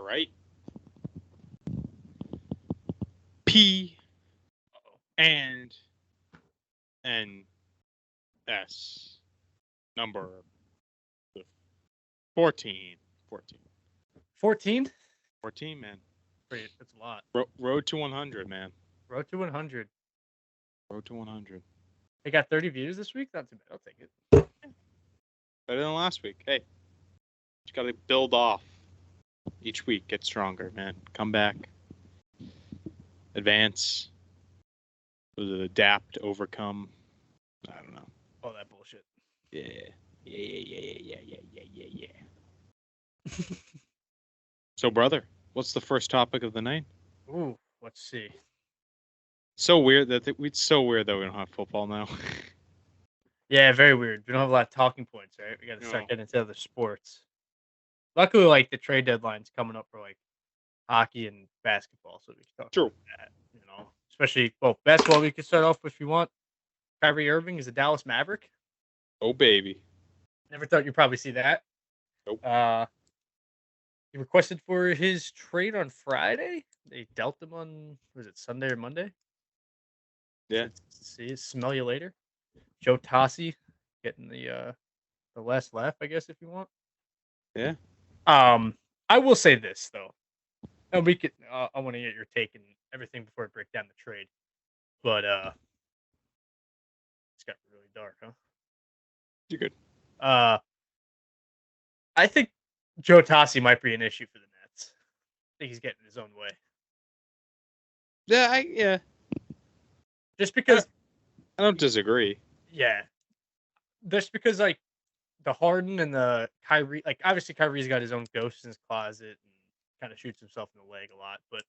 right. P and S number 14. 14? 14, man. Great, that's a lot. Road to 100, man. Road to 100. Road to 100. They got 30 views this week? Not too bad. I'll take it. Better than last week. Hey, you got to build off. Each week, get stronger, man. Come back. Advance. Was it adapt, overcome? I don't know. All that bullshit. Yeah. So, brother, what's the first topic of the night? Ooh, let's see. So weird that we don't have football now. Yeah, very weird. We don't have a lot of talking points, right? We got to start getting into other sports. Luckily, like the trade deadline's coming up for like hockey and basketball, so we can talk about that. You know, especially basketball. We can start off if you want. Kyrie Irving is a Dallas Maverick. Oh baby! Never thought you'd probably see that. Nope. He requested for his trade on Friday. They dealt him on Sunday or Monday? Yeah. See, smell you later. Joe Tossi getting the last laugh, I guess, if you want. Yeah. I will say this though, and we could. I want to get your take and everything before I break down the trade. But it's got really dark, huh? You're good. I think Joe Tossi might be an issue for the Nets. I think he's getting his own way. Yeah. Just because I don't disagree. Yeah. Just because like the Harden and the Kyrie, like obviously Kyrie's got his own ghost in his closet and kind of shoots himself in the leg a lot, but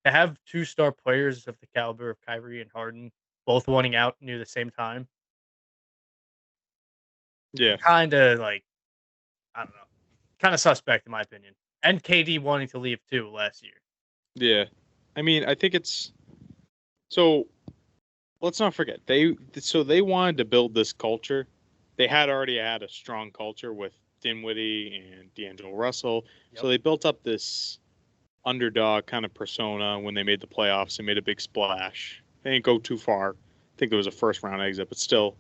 to have 2-star players of the caliber of Kyrie and Harden both wanting out near the same time. Yeah. Kind of like, I don't know, kind of suspect in my opinion. And KD wanting to leave too last year. Yeah. I mean, I think it's so. Let's not forget they wanted to build this culture. They had already had a strong culture with Dinwiddie and D'Angelo Russell, so they built up this underdog kind of persona when they made the playoffs. They made a big splash. They didn't go too far. I think there was a first round exit, but still,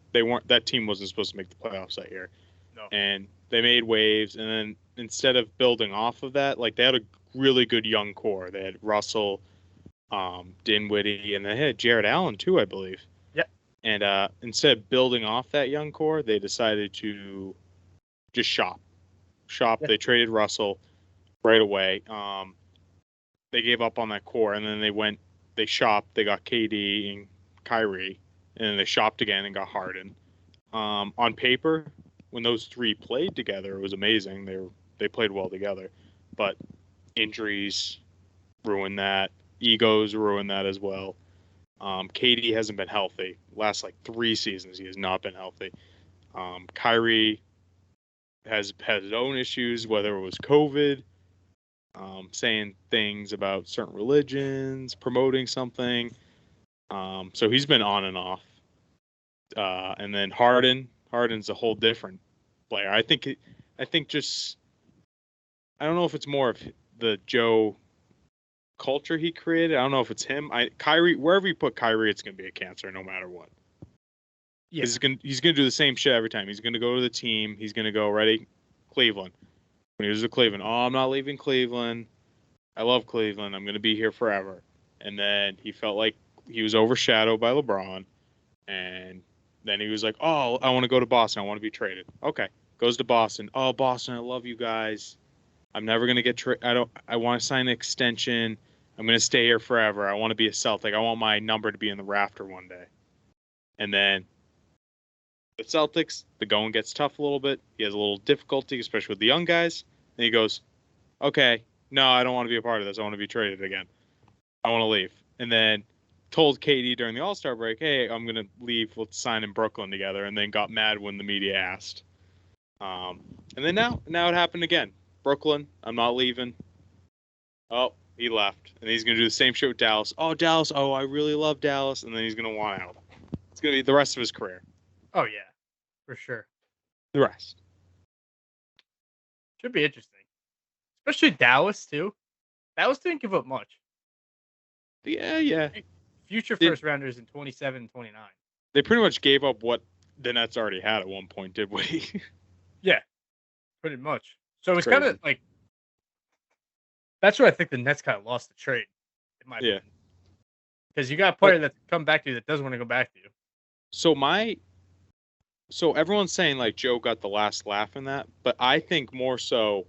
that team wasn't supposed to make the playoffs that year. No. And they made waves, and then instead of building off of that, like they had a really good young core. They had Russell, Dinwiddie, and they had Jared Allen too, I believe. Yeah. And instead of building off that young core, they decided to just shop. Yeah. They traded Russell right away. They gave up on that core, and then they shopped. They got KD and Kyrie, and then they shopped again and got Harden. On paper, when those three played together, it was amazing. They played well together, but injuries ruined that. Egos ruined that as well. KD hasn't been healthy. Last 3 seasons, he has not been healthy. Kyrie has had his own issues, whether it was COVID, saying things about certain religions, promoting something. So he's been on and off. And then Harden's a whole different player. I think just, I don't know if it's more of the Joe culture he created. I don't know if it's him. Kyrie, wherever you put Kyrie, it's going to be a cancer no matter what. Yeah. He's going to do the same shit every time. He's going to go to the team. He's going to go, ready, Cleveland. When he was at Cleveland, I'm not leaving Cleveland. I love Cleveland. I'm going to be here forever. And then he felt like he was overshadowed by LeBron. And then he was like, oh, I want to go to Boston. I want to be traded. Okay. Goes to Boston. Oh, Boston, I love you guys. I'm never going to get traded. I want to sign an extension. I'm going to stay here forever. I want to be a Celtic. I want my number to be in the rafter one day. And then the Celtics, the going gets tough a little bit. He has a little difficulty, especially with the young guys. And he goes, okay, no, I don't want to be a part of this. I want to be traded again. I want to leave. And then told KD during the All-Star break, hey, I'm going to leave. Let's sign in Brooklyn together. And then got mad when the media asked. And then now it happened again. Brooklyn, I'm not leaving. Oh, he left. And he's going to do the same shit with Dallas. Oh, Dallas. Oh, I really love Dallas. And then he's going to want out. It's going to be the rest of his career. Oh, yeah. For sure. The rest. Should be interesting. Especially Dallas, too. Dallas didn't give up much. Yeah. Future first rounders in 27 and 29. They pretty much gave up what the Nets already had at one point, did we? Yeah, pretty much. So it's kind of like that's where I think the Nets kind of lost the trade, in my opinion. Because you got a player that's come back to you that doesn't want to go back to you. So everyone's saying like Joe got the last laugh in that, but I think more so.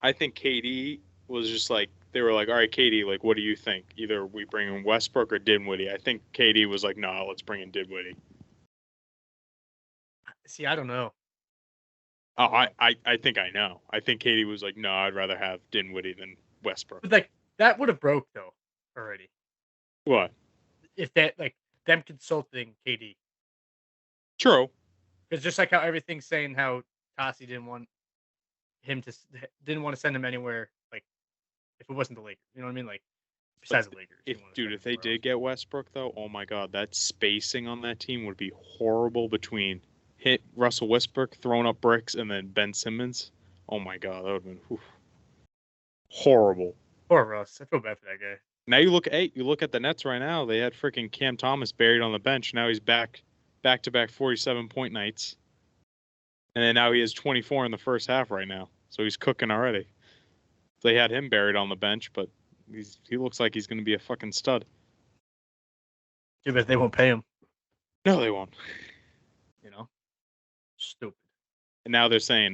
I think KD was just like they were like, all right, KD, like what do you think? Either we bring in Westbrook or Dinwiddie. I think KD was like, no, let's bring in Dinwiddie. See, I don't know. Oh, I think I know. I think KD was like, no, I'd rather have Dinwiddie than Westbrook. But like that would have broke though already. What? If that like them consulting KD. True. Because just like how everything's saying how Tassi didn't want to send him anywhere, like if it wasn't the Lakers, you know what I mean? Like besides the Lakers. If they did get Westbrook though, oh my God, that spacing on that team would be horrible between Russell Westbrook throwing up bricks and then Ben Simmons. Oh my God, that would have been horrible. Poor Russ. I feel bad for that guy. Now you look at the Nets right now. They had freaking Cam Thomas buried on the bench. Now he's back to back 47-point nights. And then now he has 24 in the first half right now. So he's cooking already. They had him buried on the bench, but he looks like he's going to be a fucking stud. Too bad they won't pay him. No, they won't. You know? Stupid. And now they're saying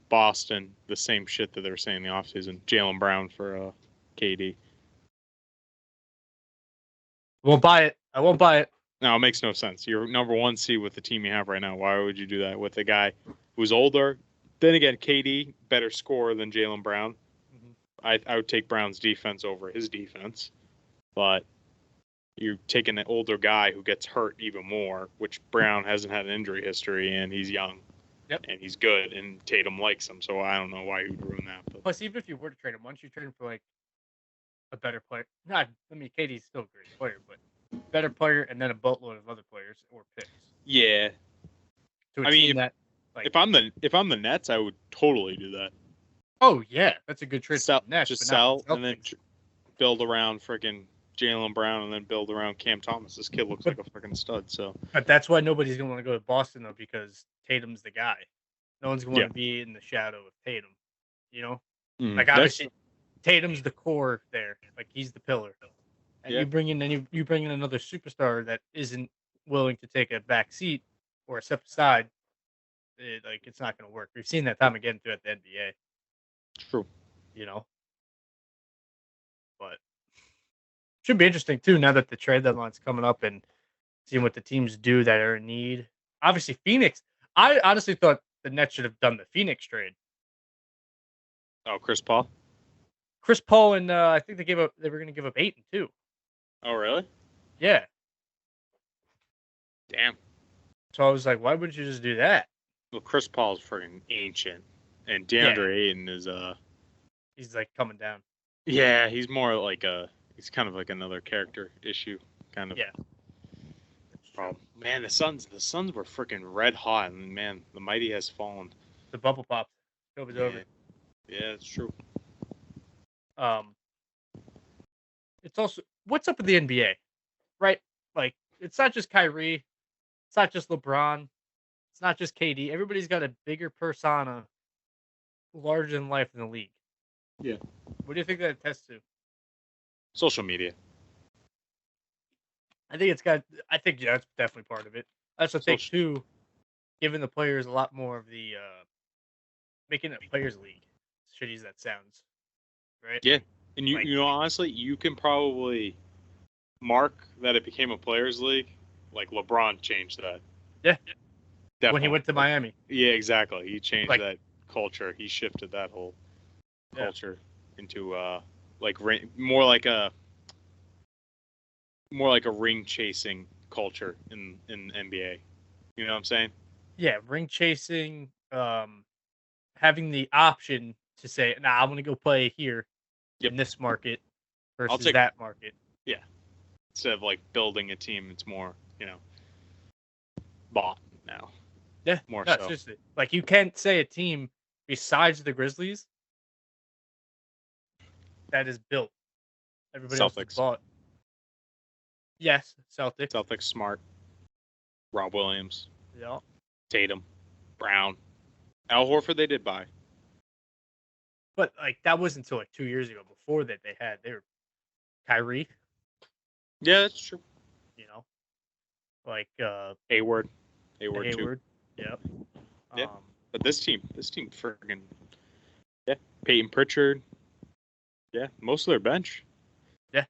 Boston, the same shit that they were saying in the offseason. Jaylen Brown for KD. Won't buy it. I won't buy it. No, it makes no sense. You're number one seed with the team you have right now. Why would you do that with a guy who's older? Then again, KD, better scorer than Jaylen Brown. Mm-hmm. I would take Brown's defense over his defense. But you're taking an older guy who gets hurt even more, which Brown hasn't had an injury history, and he's young. Yep. And he's good, and Tatum likes him, so I don't know why you would ruin that. But. Plus, even if you were to trade him, once you trade him for, like, a better player. KD's still a great player, but better player and then a boatload of other players or picks. Yeah. If I'm the Nets, I would totally do that. Oh yeah, that's a good trade. Sell and then build around freaking Jaylen Brown and then build around Cam Thomas. This kid looks like a freaking stud. So, but that's why nobody's gonna want to go to Boston though, because Tatum's the guy. No one's gonna want to be in the shadow of Tatum. You know, like obviously Tatum's the core there. Like he's the pillar. And you bring in another superstar that isn't willing to take a back seat or step aside. It's not going to work. We've seen that time again throughout the NBA. True. You know, but should be interesting too now that the trade deadline's coming up and seeing what the teams do that are in need. Obviously, Phoenix. I honestly thought the Nets should have done the Phoenix trade. Oh, Chris Paul. And I think they were going to give up 8 and 2. Oh, really? Yeah. Damn. So I was like, why wouldn't you just do that? Well, Chris Paul's freaking ancient, and DeAndre Ayton is he's like coming down. Yeah, he's more like he's kind of like another character issue, kind of. Yeah. Problem. Man, the Suns were freaking red hot, and man, the mighty has fallen. The bubble popped. COVID's over. Yeah, it's true. It's also what's up with the NBA, right? Like it's not just Kyrie, it's not just LeBron, it's not just KD. Everybody's got a bigger persona, larger than life in the league. Yeah. What do you think that attests to? Social media. I think that's definitely part of it. That's the thing too, giving the players a lot more of the making it a players league. As shitty as that sounds, right? Yeah. And you know, honestly, you can probably mark that it became a players' league. Like LeBron changed that. Yeah. Definitely. When he went to Miami. Yeah, exactly. He changed that culture. He shifted that whole culture into more like a ring chasing culture in NBA. You know what I'm saying? Yeah, ring chasing, having the option to say, "Nah, I'm gonna go play here." In this market versus that market. Yeah. Instead of like building a team, it's more, bought now. Yeah. More so. So. Seriously. Like you can't say a team besides the Grizzlies that is built. Everybody else is Celtics. bought. Yes, Celtics. Celtics smart. Rob Williams. Yeah. Tatum. Brown. Al Horford they did buy. But like that wasn't until like 2 years ago. Before that they were Kyrie. Yeah, that's true. You know, like Hayward too. Hayward. Yep. Yeah. But this team friggin' Peyton Pritchard. Yeah, most of their bench. Yeah,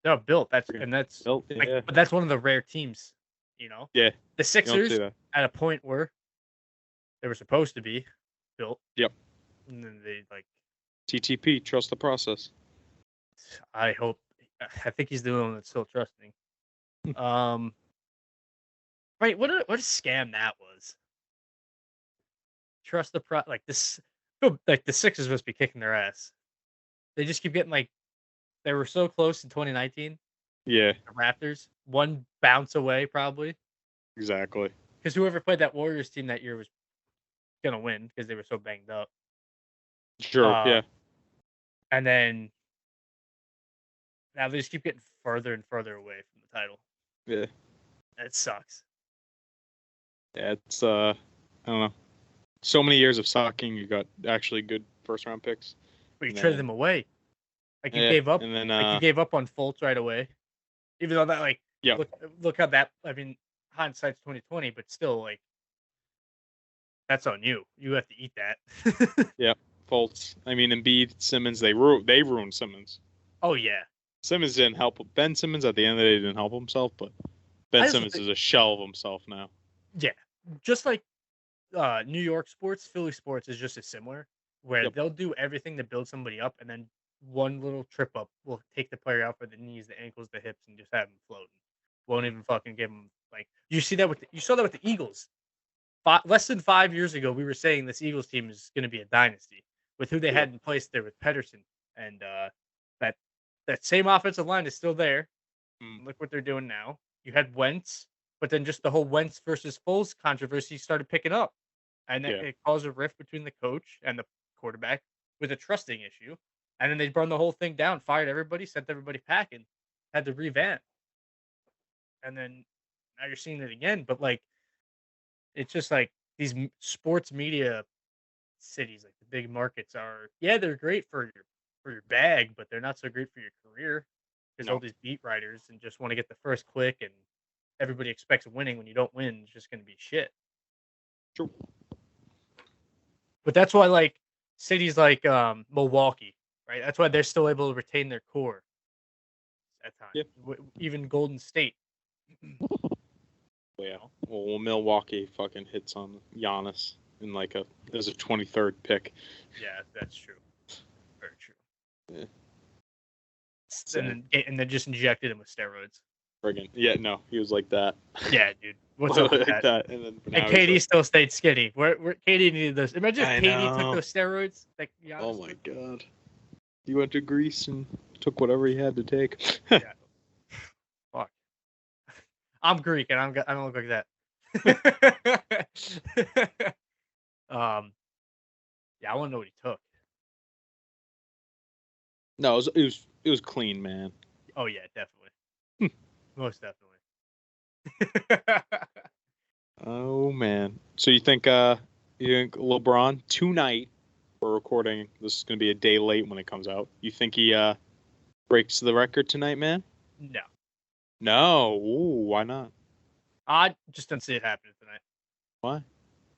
they're built. That's built. Like, yeah. but that's one of the rare teams. You know. Yeah. The Sixers at a point where they were supposed to be built. Yep. And then they like TTP, trust the process. I think he's the only one that's still trusting. Right, what a scam that was. Trust the like this, like the Sixers must be kicking their ass. They just keep getting like, they were so close in 2019. Yeah, the Raptors, one bounce away probably. Exactly. Because whoever played that Warriors team that year was gonna win because they were so banged up. Sure. Yeah. And then now they just keep getting further and further away from the title. Yeah. It sucks. Yeah, it's I don't know. So many years of sucking, you got actually good first round picks. But you traded them away. Like you gave up, and then like you gave up on Fultz right away. Even though that, like, yeah, look how that. I mean, hindsight's 2020, but still, like, that's on you. You have to eat that. Yeah, Fultz. I mean, Embiid, Simmons. They ruined Simmons. Oh yeah. Simmons didn't help. Ben Simmons at the end of the day didn't help himself, but Ben Simmons is a shell of himself now. Yeah, just like New York sports, Philly sports is just as similar, where they'll do everything to build somebody up, and then one little trip up will take the player out for the knees, the ankles, the hips, and just have him floating. Won't even fucking give him, like, you saw that with the Eagles. Less than 5 years ago, we were saying this Eagles team is going to be a dynasty with who they had in place there with Pedersen, and that same offensive line is still there. Look what they're doing now. You had Wentz, but then just the whole Wentz versus Foles controversy started picking up, and it caused a rift between the coach and the quarterback with a trusting issue. And then they burned the whole thing down, fired everybody, sent everybody packing, had to revamp. And then now you're seeing it again. But, like, it's just like these sports media cities, like the big markets they're great for your bag, but they're not so great for your career because all these beat writers and just want to get the first click, and everybody expects winning. When you don't win, it's just going to be shit. True. But that's why, like, cities like Milwaukee, right? That's why they're still able to retain their core at times. Yep. Even Golden State. Yeah. Well, Milwaukee fucking hits on Giannis in like there's a 23rd pick. Yeah, that's true. Very true. Yeah. And then just injected him with steroids. Friggin'. Yeah, no, he was like that. Yeah, dude. What's up with like that? And KD still stayed skinny. Where KD needed those. Imagine if KD took those steroids. Like, oh my god. He went to Greece and took whatever he had to take. Yeah. Fuck. I'm Greek and I don't look like that. Yeah, I want to know what he took. No, it was clean, man. Oh yeah, definitely. Most definitely. Oh man. So you think LeBron tonight, we're recording, this is gonna be a day late when it comes out. You think he breaks the record tonight, man? No. No. Ooh, why not? I just don't see it happening tonight. Why?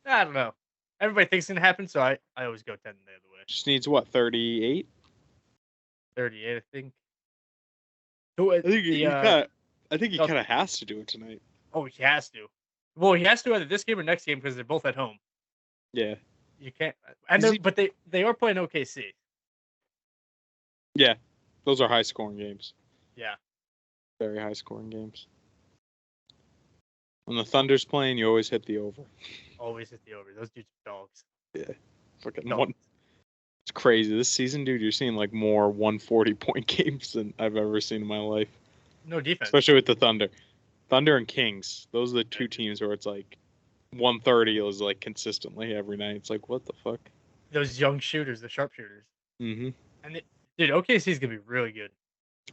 I don't know. Everybody thinks it's gonna happen, so I always go 10 the other way. Just needs what, 38? 38, I think. I think he kind of has to do it tonight. Oh, he has to. Well, he has to either this game or next game because they're both at home. Yeah. You can't. But they are playing OKC. Yeah, those are high scoring games. Yeah. Very high scoring games. When the Thunder's playing, you always hit the over. Always hit the over. Those dudes are dogs. Yeah. Fucking one. It's crazy. This season, dude, you're seeing like more 140-point games than I've ever seen in my life. No defense. Especially with the Thunder. Thunder and Kings. Those are the two teams where it's like 130 is like consistently every night. It's like, what the fuck? Those young shooters, the sharpshooters. Mm-hmm. And Dude, OKC is gonna be really good.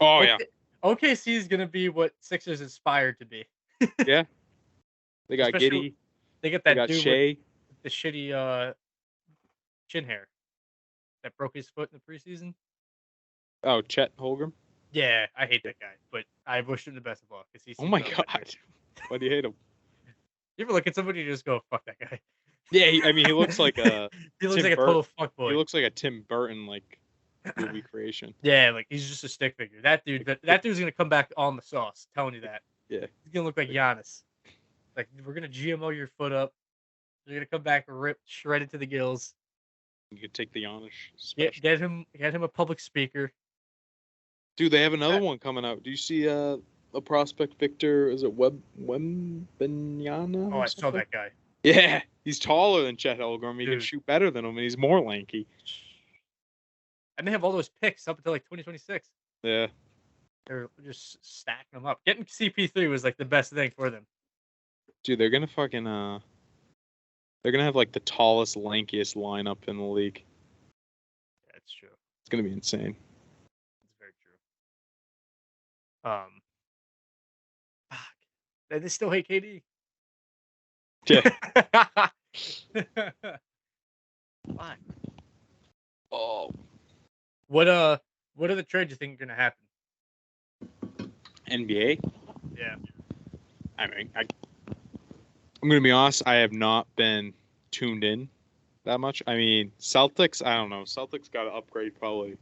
Oh yeah. OKC is gonna be what Sixers aspired to be. Yeah. They got Giddy. They get that got dude Shea. with the shitty chin hair that broke his foot in the preseason. Oh, Chet Holmgren. Yeah, I hate that guy, but I wish him the best of luck because he's. Oh my god, why do you hate him? You ever look at somebody and just go, "Fuck that guy"? Yeah, he looks like a. He looks like a total fuckboy. He looks like a Tim Burton movie creation. Yeah, like he's just a stick figure. That dude's gonna come back on the sauce. Telling you that. Yeah. He's gonna look like Giannis. Like we're gonna GMO your foot up. You're gonna come back ripped, shredded to the gills. You could take the Giannis. Get him a public speaker. Dude, they have another one coming out. Do you see a prospect, Victor? Is it Wembanyama? Oh, I saw that guy. Yeah, he's taller than Chet Holmgren. He can shoot better than him, and he's more lanky. And they have all those picks up until like 2026. Yeah. They're just stacking them up. Getting CP3 was like the best thing for them. Dude, they're gonna fucking they're gonna have like the tallest, lankiest lineup in the league. That's true. It's gonna be insane. It's very true. Fuck. They still hate KD. Yeah. Fine. Oh. What are the trades you think are gonna happen? NBA? Yeah. I mean, I'm gonna be honest. I have not been tuned in that much. I mean, Celtics. I don't know. Celtics got to upgrade probably.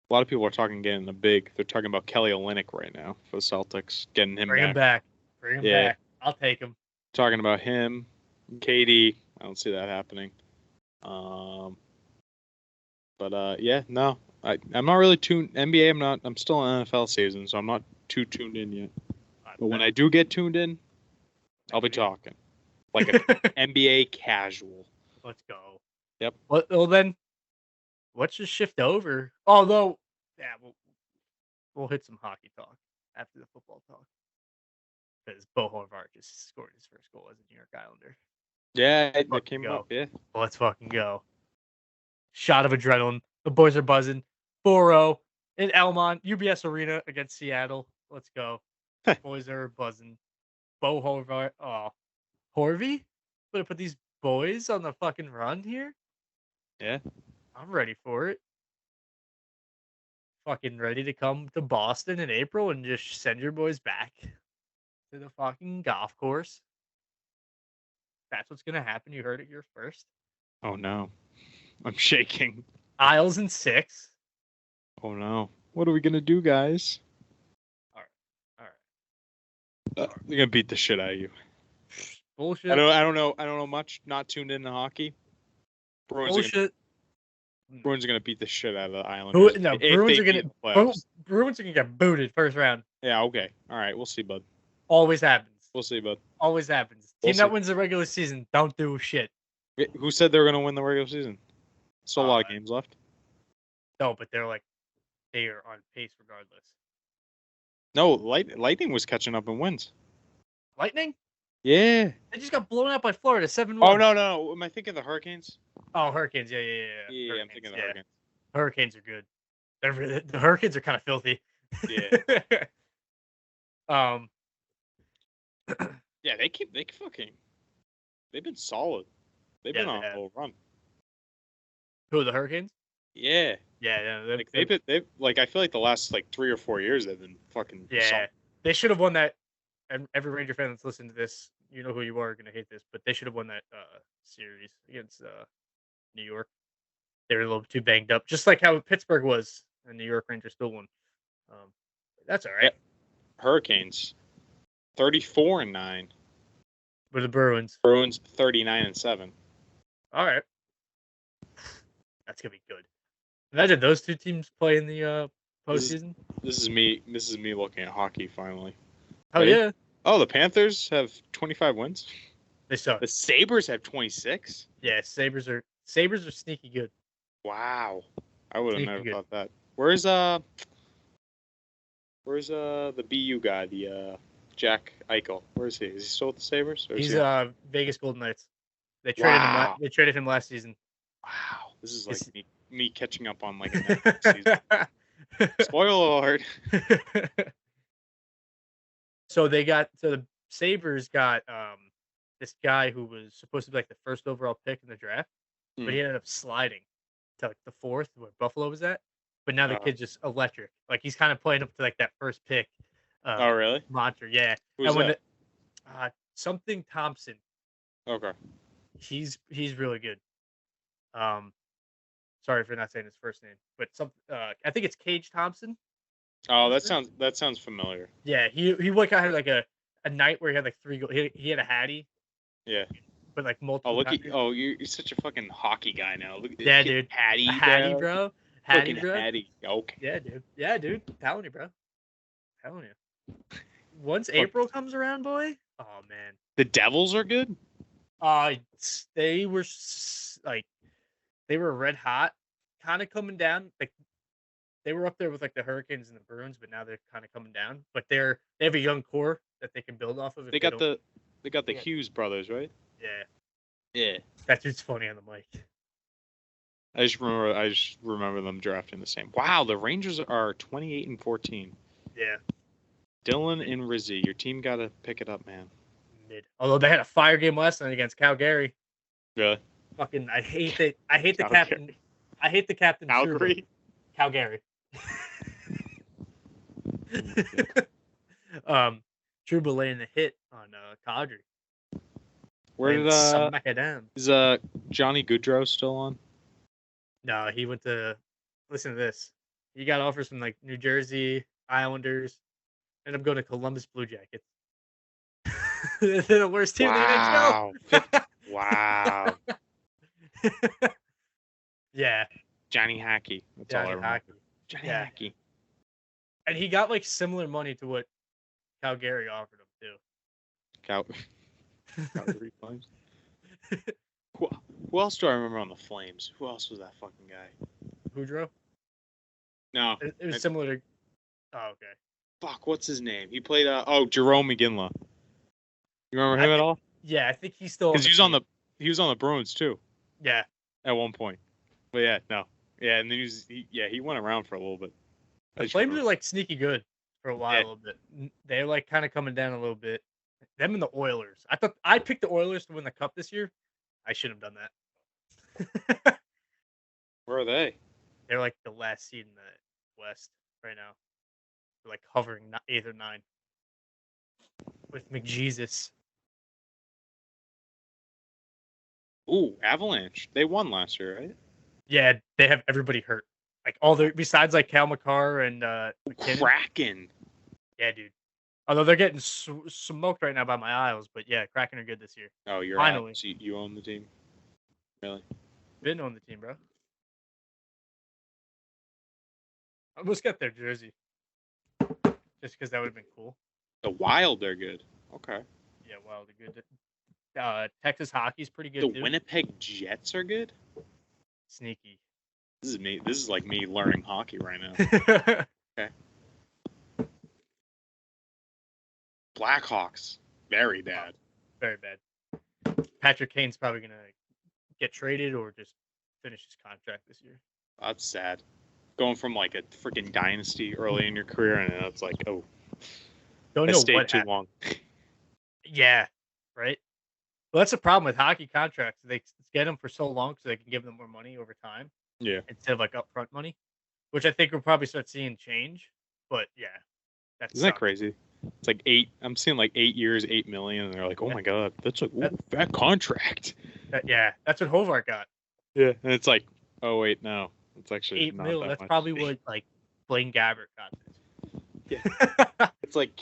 A lot of people are talking getting a big. They're talking about Kelly Olynyk right now for the Celtics, getting him Bring back. Bring him back. I'll take him. Talking about him, KD. I don't see that happening. Yeah, no. I'm not really tuned. NBA. I'm not. I'm still in NFL season, so I'm not too tuned in yet. But when I do get tuned in, I'll be talking like an NBA casual. Let's go. Yep. Well then, let's just shift over. Although, yeah, we'll hit some hockey talk after the football talk because Hovart just scored his first goal as a New York Islander. Yeah, that came up. Yeah. Let's fucking go. Shot of adrenaline. The boys are buzzing. 4-0 in Elmont, UBS Arena against Seattle. Let's go. Boys are buzzing. Bo Hovart. Oh, Horvey? Gonna put these boys on the fucking run here? Yeah. I'm ready for it. Fucking ready to come to Boston in April and just send your boys back to the fucking golf course. That's what's gonna happen. You heard it here first. Oh no. I'm shaking. Isles in 6. Oh no. What are we gonna do, guys? All right. They're gonna beat the shit out of you. Bullshit. I don't know much. Not tuned into hockey. Bruins are gonna beat the shit out of the Islanders. Bruins are gonna get booted first round. Yeah. Okay. All right. We'll see, bud. Always happens. We'll see, bud. Always happens. Team that wins the regular season don't do shit. Who said they were gonna win the regular season? Still a lot of games left. No, but they are on pace regardless. No, Lightning was catching up in wins. Lightning? Yeah. They just got blown out by Florida 7-1. Oh no. Am I thinking of the Hurricanes? Oh, Hurricanes. Yeah. Yeah, I'm thinking of the Hurricanes. Hurricanes are good. The Hurricanes are kind of filthy. Yeah. Yeah, they've been solid. They've been on a whole run. Who, the Hurricanes? Yeah. Yeah. They've I feel like the last 3 or 4 years they've been fucking solid. They should have won that. And every Ranger fan that's listening to this, you know who you are going to hate this, but they should have won that series against New York. They were a little too banged up, just like how Pittsburgh was, and New York Rangers still won. That's all right. Yeah. Hurricanes, 34-9. With the Bruins. 39-7. All right. That's gonna be good. Imagine those two teams play in the postseason. This is me looking at hockey finally. Oh yeah. Oh, the Panthers have 25 wins. They suck. The Sabres have 26. Yeah, Sabres are sneaky good. Wow, I would have never thought that. Where's the BU guy, the Jack Eichel? Where is he? Is he still with the Sabres? He's Vegas Golden Knights. They traded him. They traded him last season. Wow, this is me catching up on like a Netflix season. Spoiler alert. So the Sabres got this guy who was supposed to be like the first overall pick in the draft, but he ended up sliding to like the fourth where Buffalo was at. But now the kid's just electric. Like he's kind of playing up to like that first pick. Oh really? Monster, yeah. Who's that? Something Thompson. Okay. He's really good. Sorry for not saying his first name, but I think it's Cage Thompson. Oh, that sounds familiar. Yeah, he had like a night where he had like 3 goals. He had a Hattie. Yeah. But like multiple. Oh, look at you're such a fucking hockey guy now. Look, yeah, dude. Hattie, bro. Hattie, bro. Hattie. Okay. Yeah, dude. Telling you, bro. Telling you. Once April comes around, boy. Oh man. The Devils are good. They were they were red hot, kind of coming down. Like they were up there with like the Hurricanes and the Bruins, but now they're kind of coming down. But they have a young core that they can build off of. They got the Hughes brothers, right? Yeah. Yeah. That dude's funny on the mic. I just remember them drafting the same. Wow, the Rangers are 28-14. Yeah. Dylan and Rizzy, your team got to pick it up, man. Mid. Although they had a fire game last night against Calgary. Really? Fucking, I hate the captain. I hate the captain. Calgary. Calgary. Trouba laying the hit on Kadri. Where did is Johnny Goodrow still on? No, he went to. Listen to this. He got offers from like New Jersey Islanders. Ended up going to Columbus Blue Jackets. They're the worst team in the NHL. Wow. Yeah. Johnny Hackey. That's all I remember. Johnny Hackey. And he got like similar money to what Calgary offered him too. Calgary Flames. Who else do I remember on the Flames? Who else was that fucking guy? Goudreau? No. It was similar to. Oh, okay. Fuck, what's his name? He played Jerome McGinley. You remember him at all? Yeah, I think he's still. Because he was on the Bruins too. Yeah. At one point. But yeah, no. Yeah, and then he went around for a little bit. The Flames are like sneaky good for a while, a little bit. They're like kind of coming down a little bit. Them and the Oilers. I thought I picked the Oilers to win the cup this year. I should have done that. Where are they? They're like the last seed in the West right now. They're like hovering 8th or 9th with McJesus. Ooh, Avalanche. They won last year, right? Yeah, they have everybody hurt. Like besides like Cal McCarr and McKinnon. Kraken. Yeah, dude. Although they're getting smoked right now by my Isles, but yeah, Kraken are good this year. Oh, you're finally. So you own the team? Really? Didn't own the team, bro. I almost got their jersey. Just because that would have been cool. The Wild, they're good. Okay. Yeah, Wild are good. Texas hockey's pretty good, The Winnipeg Jets are good? Sneaky. This is me. This is like me learning hockey right now. Okay. Blackhawks. Very bad. Very bad. Patrick Kane's probably going to get traded or just finish his contract this year. That's sad. Going from like a freaking dynasty early in your career, and then it's like, oh, don't know stayed what too happened. long. Yeah, right. Well, that's the problem with hockey contracts. They get them for so long so they can give them more money over time. Yeah. Instead of like upfront money, which I think we'll probably start seeing change. But yeah, isn't that crazy? It's like 8. I'm seeing like 8 years, 8 million, and they're like, oh my god, that's like that contract. Yeah, that's what Hovart got. Yeah, and it's like, oh wait, no, it's actually $8 not million. that That's much. probably what like Blaine Gabbert got. Yeah, it's like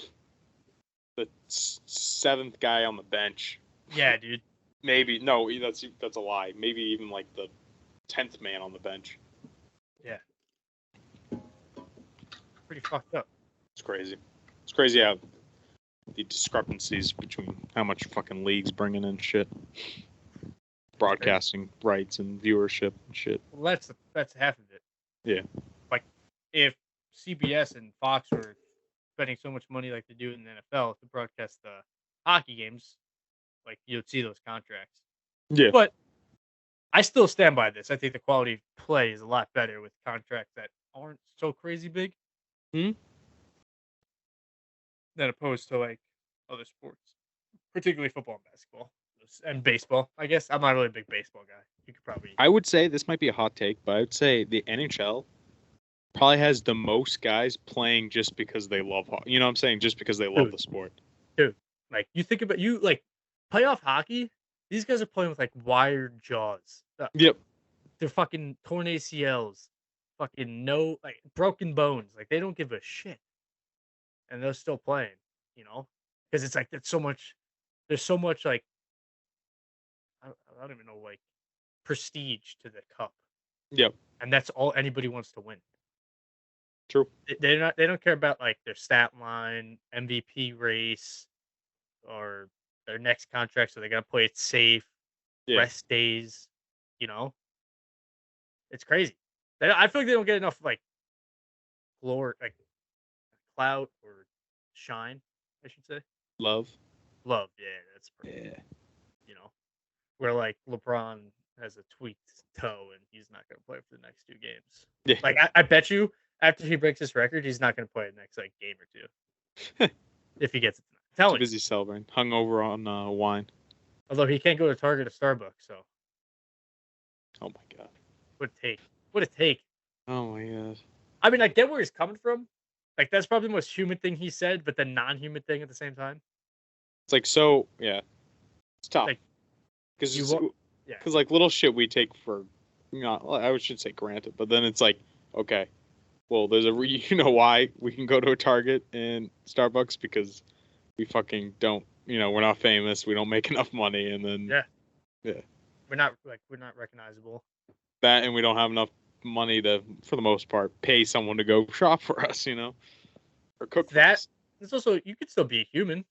the 7th guy on the bench. Yeah, dude. Maybe no, that's a lie. Maybe even like the 10th man on the bench. Yeah. Pretty fucked up. It's crazy. It's crazy how the discrepancies between how much fucking leagues bringing in shit, broadcasting rights and viewership and shit. Well, that's half of it. Yeah. Like if CBS and Fox were spending so much money like they do in the NFL to broadcast the hockey games, like you'd see those contracts. Yeah. But I still stand by this. I think the quality of play is a lot better with contracts that aren't so crazy big. Than opposed to like other sports, particularly football and basketball and baseball. I guess I'm not really a big baseball guy. You could probably. I would say this might be a hot take, but I would say the NHL probably has the most guys playing just because they love hockey. You know what I'm saying? Just because they love the sport. Dude, like you think about playoff hockey. These guys are playing with like wired jaws. Yep. They're fucking torn ACLs, fucking broken bones. Like they don't give a shit, and they're still playing. You know, because it's like there's so much like I don't even know like prestige to the cup. Yep. And that's all anybody wants to win. True. They don't care about like their stat line, MVP race, or their next contract, so they gotta play it safe, rest days, you know. It's crazy. I feel like they don't get enough like glory, like clout or shine, I should say. Love, yeah, that's perfect. You know, where like LeBron has a tweaked toe and he's not going to play for the next 2 games. Yeah. Like I bet you after he breaks his record, he's not going to play the next like game or 2 if he gets it. Too busy celebrating, hungover on wine. Although he can't go to Target or Starbucks, so. Oh my god. What a take. Oh my god. I mean, I get where he's coming from. Like that's probably the most human thing he said, but the non-human thing at the same time. It's like it's tough. Because like little shit we take for, I should say granted, but then it's like, okay, well, there's why we can go to a Target and Starbucks because we fucking don't, we're not famous, we don't make enough money, and then we're not recognizable. That, and we don't have enough money to, for the most part, pay someone to go shop for us, or cook for us. It's also, you could still be a human.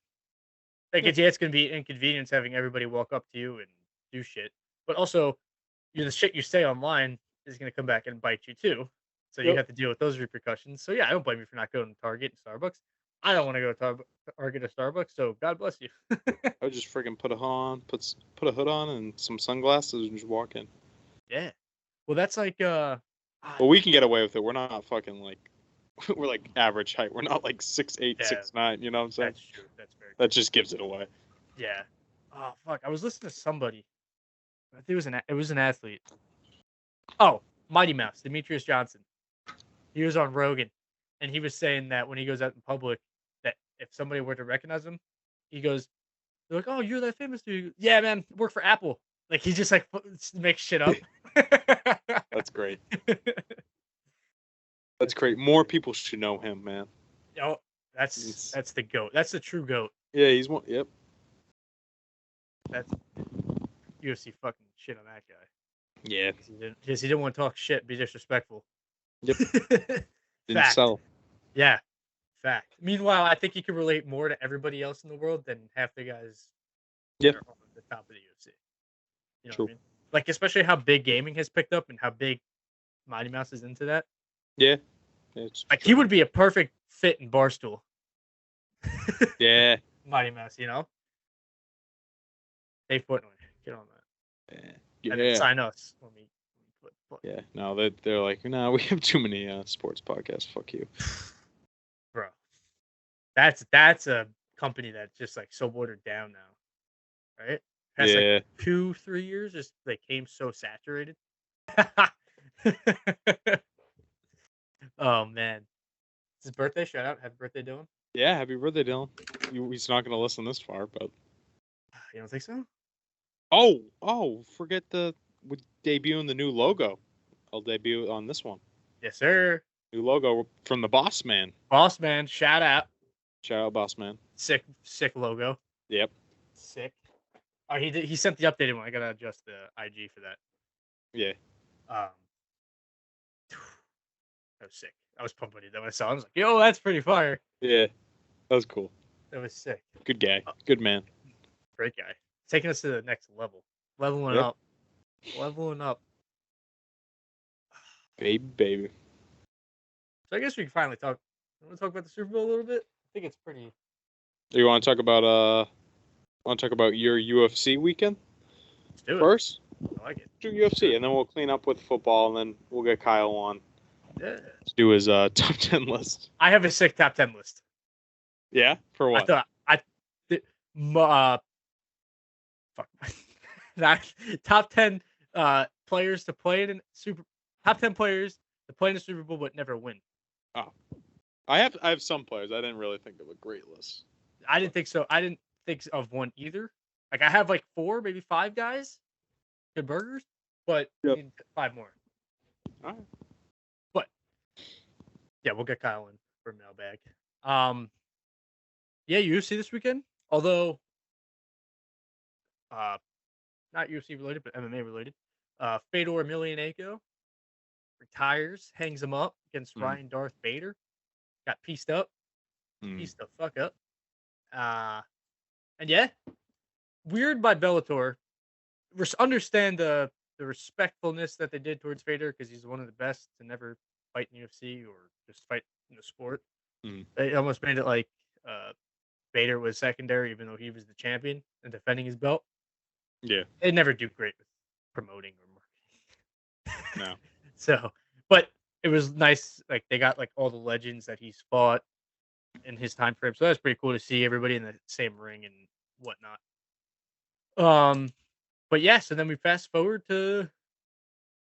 Like, it's going to be inconvenience having everybody walk up to you and do shit. But also, the shit you say online is going to come back and bite you, too. So you have to deal with those repercussions. So, yeah, I don't blame you for not going to Target and Starbucks. I don't want to go to Target or Starbucks, so God bless you. I would just freaking put a hood on and some sunglasses and just walk in. Yeah. Well, that's like... Well, we can get away with it. We're not fucking, like... We're, like, average height. We're not, like, 6'8", 6'9", you know what I'm saying? That's true. That's very true. That just gives it away. Yeah. Oh, fuck. I was listening to somebody. I think it was an athlete. Oh, Mighty Mouse, Demetrius Johnson. He was on Rogan, and he was saying that when he goes out in public, that if somebody were to recognize him, he goes, they're like, oh, you're that famous dude. Yeah, man, work for Apple. Like, he just, like, makes shit up. That's great. That's great. More people should know him, man. Oh, that's the GOAT. That's the true GOAT. Yeah, he's one. Yep. That's UFC fucking shit on that guy. Yeah. Because he didn't want to talk shit, be disrespectful. Yep. Didn't sell. Yeah. Fact. Meanwhile, I think he can relate more to everybody else in the world than half the guys that are on the top of the UFC. You know True. What I mean? Like, especially how big gaming has picked up and how big Mighty Mouse is into that. Yeah. Like, he would be a perfect fit in Barstool. Yeah. Mighty Mouse, Dave Portnoy, get on that. Yeah. And then sign us when we put. Yeah. No, they're like, no, we have too many sports podcasts. Fuck you. Bro. That's a company that's just like so watered down now. Right? Past like 2-3 years, just they came so saturated. Oh man. It's his birthday, shout out. Happy birthday, Dylan. Yeah, happy birthday, Dylan. He's not gonna listen this far, but you don't think so? Oh, forget we're debuting the new logo. I'll debut on this one. Yes, sir. New logo from the Boss Man. Boss Man, shout out. Shout out, Boss Man. Sick logo. Yep. Sick. Oh, he sent the updated one. I gotta adjust the IG for that. Yeah. That was sick. I was pumped when I saw it. I was like, yo, that's pretty fire. Yeah. That was cool. That was sick. Good guy. Good man. Great guy. Taking us to the next level. Leveling up. Leveling up. Baby. So I guess we can finally talk. You want to talk about the Super Bowl a little bit? I think it's pretty. You want to talk about your UFC weekend? Let's do it. First? I like it. Do UFC, and then we'll clean up with football, and then we'll get Kyle on. Yeah. Let's do his top 10 list. I have a sick top 10 list. Yeah? For what? Fuck. Top 10 players to play in top 10 players to play in the Super Bowl but never win. Oh. I have some players. I didn't really think of a great list. I didn't think so. I didn't think of one either. Like I have like 4, maybe 5 guys. Good burgers, but need 5 more. All right. But yeah, we'll get Kyle in for mailbag. Yeah, UFC this weekend. Although not UFC related, but MMA related. Fedor Emelianenko retires, hangs him up against Ryan Darth Bader. Got pieced up. Pieced the fuck up. And yeah, weird by Bellator. Understand the respectfulness that they did towards Fedor because he's one of the best to never fight in UFC or just fight in the sport. They almost made it like Bader was secondary, even though he was the champion and defending his belt. Yeah. They never do great with promoting or marketing. No. So, but it was nice. Like they got like all the legends that he's fought in his time frame. So that's pretty cool to see everybody in the same ring and whatnot. But yeah, so then we fast forward to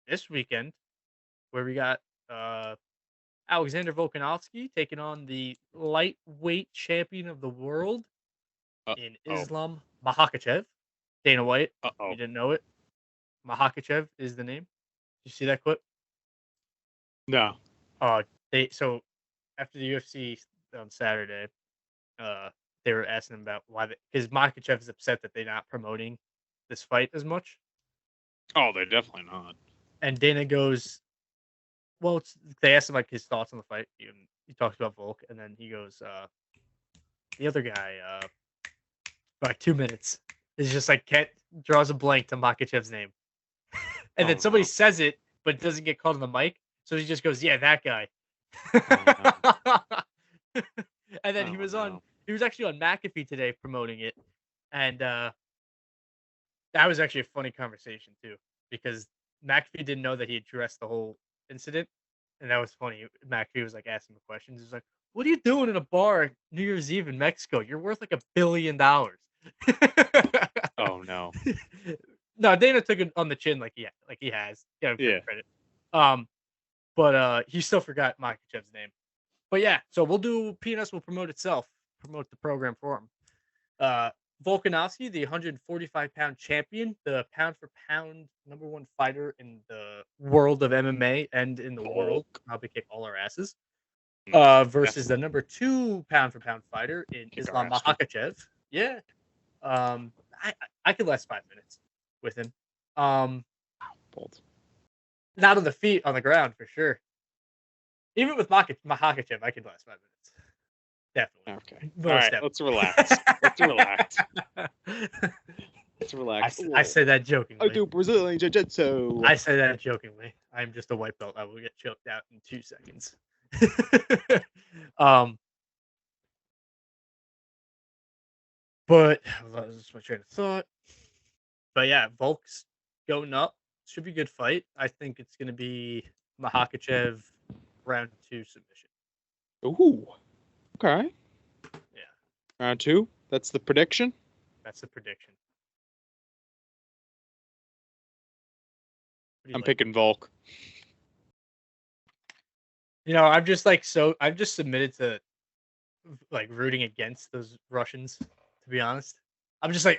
this weekend where we got Alexander Volkanovski taking on the lightweight champion of the world in Islam Makhachev. Dana White. You didn't know it? Makhachev is the name. Did you see that clip? No. So after the UFC on Saturday, they were asking him about why because Makhachev is upset that they're not promoting this fight as much. Oh, they're definitely not. And Dana goes, well, they asked him like his thoughts on the fight. He talks about Volk, and then he goes, the other guy, for like 2 minutes, is just like draws a blank to Makhachev's name, and then somebody says it, but it doesn't get called on the mic, so he just goes, "Yeah, that guy." And then he was actually on McAfee today promoting it, and that was actually a funny conversation too, because McAfee didn't know that he addressed the whole incident, and that was funny. McAfee was like asking him questions. He was like, "What are you doing in a bar New Year's Eve in Mexico? You're worth like $1 billion." Oh no! No, Dana took it on the chin like he has. Yeah, credit. But he still forgot Makhachev's name. But yeah, so we'll do P&S will promote itself, promote the program for him. Volkanovski, the 145-pound champion, the pound-for-pound #1 fighter in the world of MMA and in the world, probably kick all our asses, versus the #2 pound-for-pound fighter in Islam Makhachev. Yeah. I could last 5 minutes with him. Not on the feet, on the ground for sure. Even with Makhachev, I could last 5 minutes. Definitely. Okay. All right, let's relax. Let's relax. I say that jokingly. I do Brazilian Jiu-Jitsu. I say that jokingly. I'm just a white belt. I will get choked out in 2 seconds. But that was my train of thought. But yeah, Volk's going up. Should be a good fight. I think it's going to be Makhachev round 2 submission. Ooh. Okay. Yeah. Round 2? That's the prediction? That's the prediction. I'm picking Volk. I'm just I've just submitted to like rooting against those Russians, to be honest. I'm just like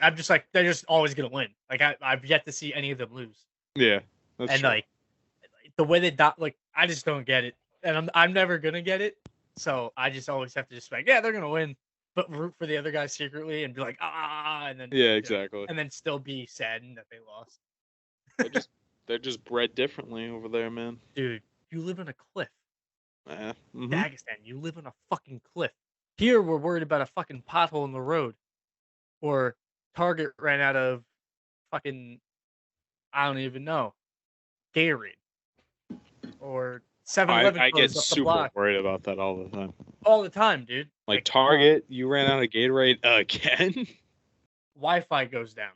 they're just always gonna win. Like I've yet to see any of them lose. Yeah, that's true. Like the way they I just don't get it, and I'm never gonna get it. So I just always have to just like, yeah, they're gonna win, but root for the other guys secretly and be like, and then exactly, and then still be saddened that they lost. They're just bred differently over there, man. Dude, you live on a cliff. Mm-hmm. Dagestan, you live on a fucking cliff. Here, we're worried about a fucking pothole in the road. Or Target ran out of fucking, I don't even know, Gatorade. Or 7-Eleven. I get super worried about that all the time. All the time, dude. Like Target, you ran out of Gatorade again? Wi-Fi goes down.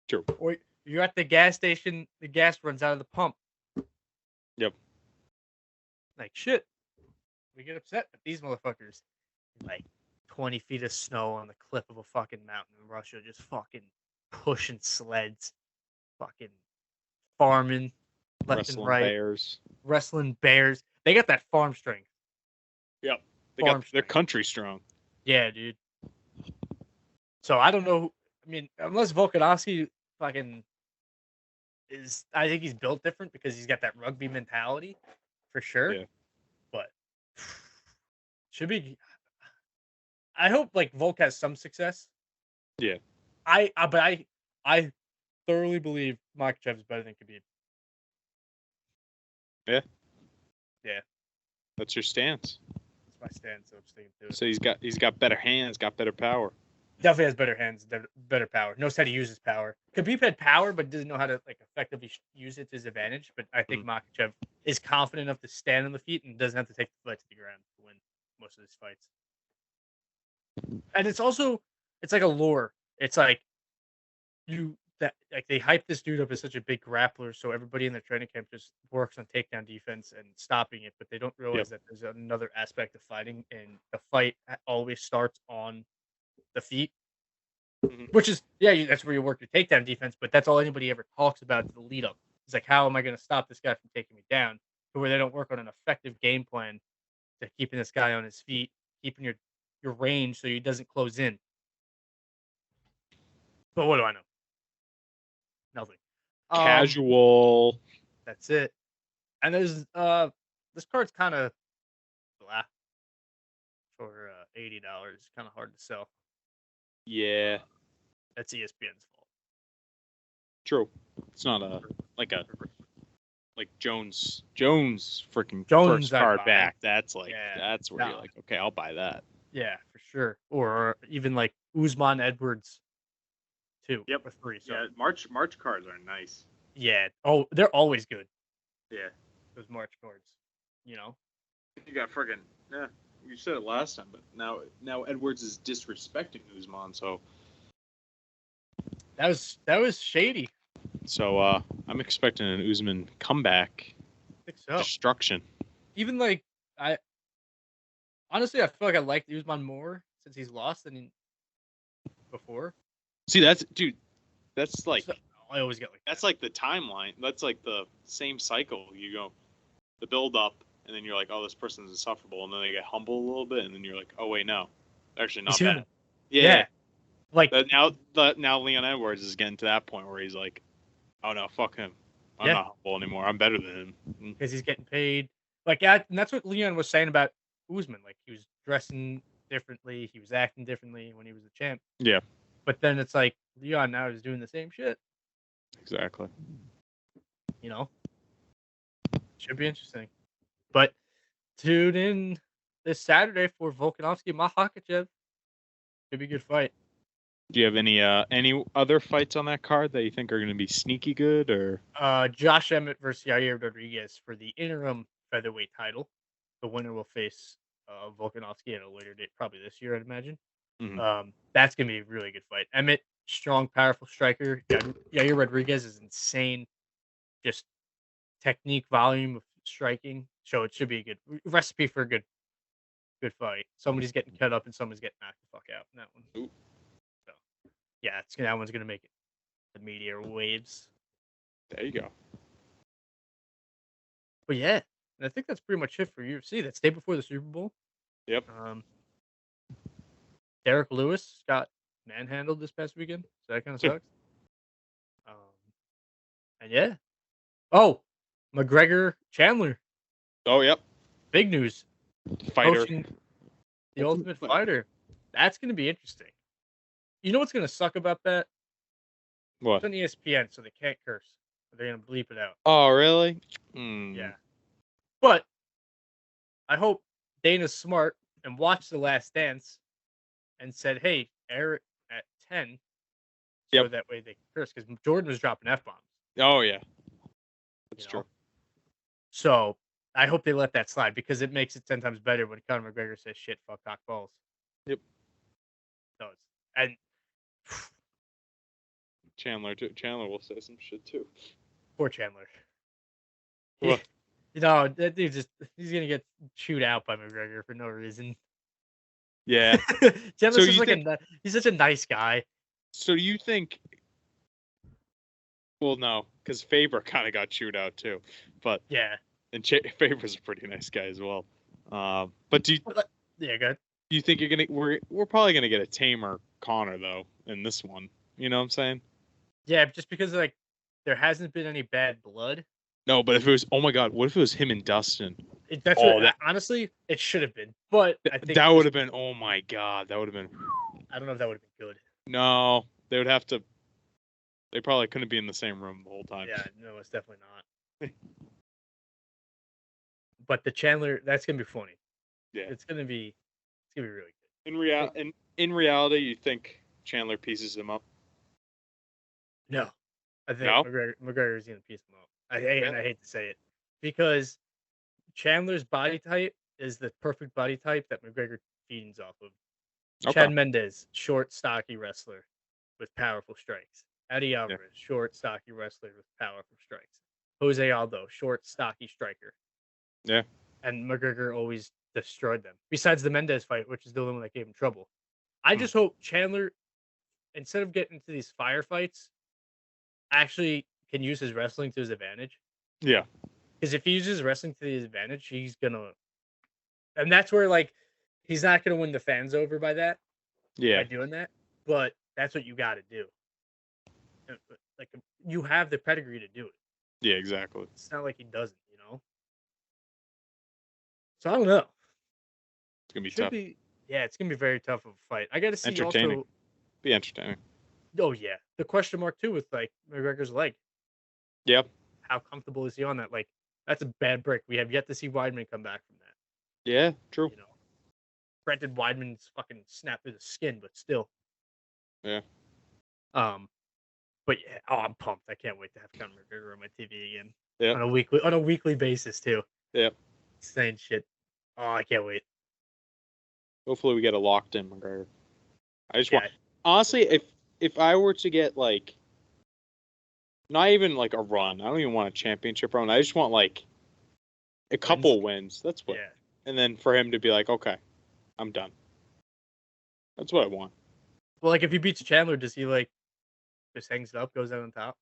True. You're at the gas station. The gas runs out of the pump. Yep. Like shit. We get upset, but these motherfuckers, like 20 feet of snow on the cliff of a fucking mountain in Russia, just fucking pushing sleds, fucking farming left Wrestling and right, bears. wrestling bears. They got that farm strength. Yep. They're country strong. Yeah, dude. So I don't know. I mean, unless Volkanovski fucking is, I think he's built different because he's got that rugby mentality, for sure. Yeah. But should be. I hope like Volk has some success. Yeah. I thoroughly believe Makachev is better than Khabib. Yeah. Yeah. That's your stance. That's my stance. So I'm sticking to it. So he's got better hands, got better power. Definitely has better hands, better power. Knows how to use his power. Khabib had power, but doesn't know how to like effectively use it to his advantage. But I think Makachev is confident enough to stand on the feet and doesn't have to take the fight to the ground to win most of his fights. And it's like a lure. It's like they hype this dude up as such a big grappler, so everybody in the training camp just works on takedown defense and stopping it, but they don't realize that there's another aspect of fighting, and the fight always starts on the feet, which is that's where you work your takedown defense, but that's all anybody ever talks about is the lead up. It's like, how am I going to stop this guy from taking me down? To where they don't work on an effective game plan to keeping this guy on his feet, keeping your range so he doesn't close in. But what do I know? Nothing. Casual. That's it. And there's this card's kind of blah for $80. Kind of hard to sell. Yeah. That's ESPN's fault. True. It's not like Jones freaking first card back. That's like that's where you're like, okay, I'll buy that. Yeah, for sure. Or even like Usman Edwards 2 or 3. So. Yeah, March cards are nice. Yeah. Oh, they're always good. Yeah. Those March cards. You know? You got friggin' you said it last time, but now Edwards is disrespecting Usman, so that was shady. So I'm expecting an Usman comeback. I think so. Destruction. Even like I feel like I liked Usman more since he's lost than before. See, that's like I always get like that's like the timeline. That's like the same cycle. You go the build up, and then you're like, oh, this person's insufferable, and then they get humble a little bit, and then you're like, oh wait, no, actually not bad. Yeah. Like now Leon Edwards is getting to that point where he's like, oh no, fuck him. I'm not humble anymore. I'm better than him because he's getting paid. Like, and that's what Leon was saying about Usman. Like, he was dressing differently, he was acting differently when he was the champ. Yeah. But then it's like Leon now is doing the same shit. Exactly. You know, should be interesting. But tune in this Saturday for Volkanovski Makhachev. Should be a good fight. Do you have any other fights on that card that you think are going to be sneaky good, or? Josh Emmett versus Yair Rodriguez for the interim featherweight title. The winner will face Volkanovski at a later date, probably this year, I'd imagine. Mm-hmm. That's going to be a really good fight. Emmett, strong, powerful striker. Yair Rodriguez is insane. Just technique, volume of striking. So it should be a good recipe for a good fight. Somebody's getting cut up and someone's getting knocked the fuck out in that one. Ooh. So, yeah, that one's going to make it the media waves. There you go. But yeah, and I think that's pretty much it for UFC. That's day before the Super Bowl. Yep. Derek Lewis got manhandled this past weekend, so that kind of sucks. And yeah. Oh, McGregor Chandler. Oh, yep. Big news. Fighter. The Ultimate Fighter. That's going to be interesting. You know what's going to suck about that? What? It's on ESPN, so they can't curse. They're going to bleep it out. Oh, really? Yeah. But I hope Dana's smart and watched The Last Dance and said, hey, air it at 10 so that way they can curse. Because Jordan was dropping F-bombs. Oh, yeah. That's true. So I hope they let that slide because it makes it 10 times better when Conor McGregor says shit, fuck, cock, balls. Yep. It does. And Chandler too. Chandler will say some shit too. Poor Chandler. What? That dude he's gonna get chewed out by McGregor for no reason. Yeah. Chandler's he's such a nice guy. So do you think? Well, no, because Faber kind of got chewed out too, but yeah, and Faber's a pretty nice guy as well. But yeah, good. Do you think we're probably gonna get a tamer Connor though in this one? You know what I'm saying? Yeah, just because like there hasn't been any bad blood. No, but if it was, oh my God, what if it was him and Dustin? Honestly, it should have been. But I think that would have been, oh my God, that would have been. I don't know if that would have been good. No, they would have to. They probably couldn't be in the same room the whole time. Yeah, no, it's definitely not. But the Chandler, that's gonna be funny. Yeah, it's gonna be really good. In reality, you think Chandler pieces him up? No, I think McGregor is gonna piece him up. I hate to say it because Chandler's body type is the perfect body type that McGregor feeds off of. Okay. Chad Mendes, short, stocky wrestler with powerful strikes. Eddie Alvarez, short, stocky wrestler with powerful strikes. Jose Aldo, short, stocky striker. Yeah. And McGregor always destroyed them. Besides the Mendes fight, which is the only one that gave him trouble. I just hope Chandler, instead of getting into these firefights, actually can use his wrestling to his advantage. Yeah. Because if he uses wrestling to his advantage, he's gonna, and that's where like he's not gonna win the fans over by that. Yeah. By doing that, but that's what you got to do. Like you have the pedigree to do it. Yeah, exactly. It's not like he doesn't, you know. So I don't know. It's gonna be tough. It's gonna be very tough of a fight. I got to see entertaining. Also. Be entertaining. Oh yeah, the question mark too with like McGregor's leg. Yep. How comfortable is he on that? Like that's a bad break. We have yet to see Weidman come back from that. Yeah, true. You know, granted Weidman's fucking snapped through the skin, but still. Yeah. But yeah, I'm pumped. I can't wait to have Conor McGregor on my TV again. Yeah. On a weekly basis too. Yep. Insane shit. Oh, I can't wait. Hopefully we get a locked in McGregor. I just want, honestly, if I were to get like, not even like a run, I don't even want a championship run. I just want like a couple wins. That's what. Yeah. And then for him to be like, okay, I'm done. That's what I want. Well, like if he beats Chandler, does he like just hangs it up, goes out on top?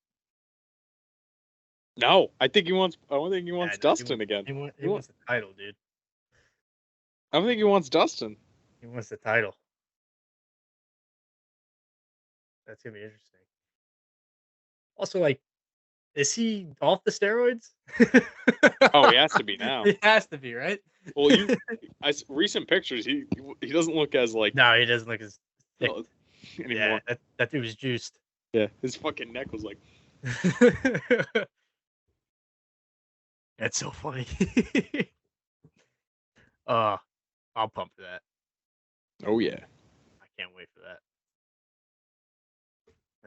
No, I think he wants. I don't think he wants Dustin again. He wants the title, dude. I don't think he wants Dustin. He wants the title. That's gonna be interesting. Also, like, is he off the steroids? Oh, he has to be now. He has to be, right? Well, recent pictures, he doesn't look as like. No, he doesn't look as thick anymore. Yeah, that dude was juiced. Yeah, his fucking neck was like. That's so funny. I'll pump for that. Oh yeah. I can't wait for that.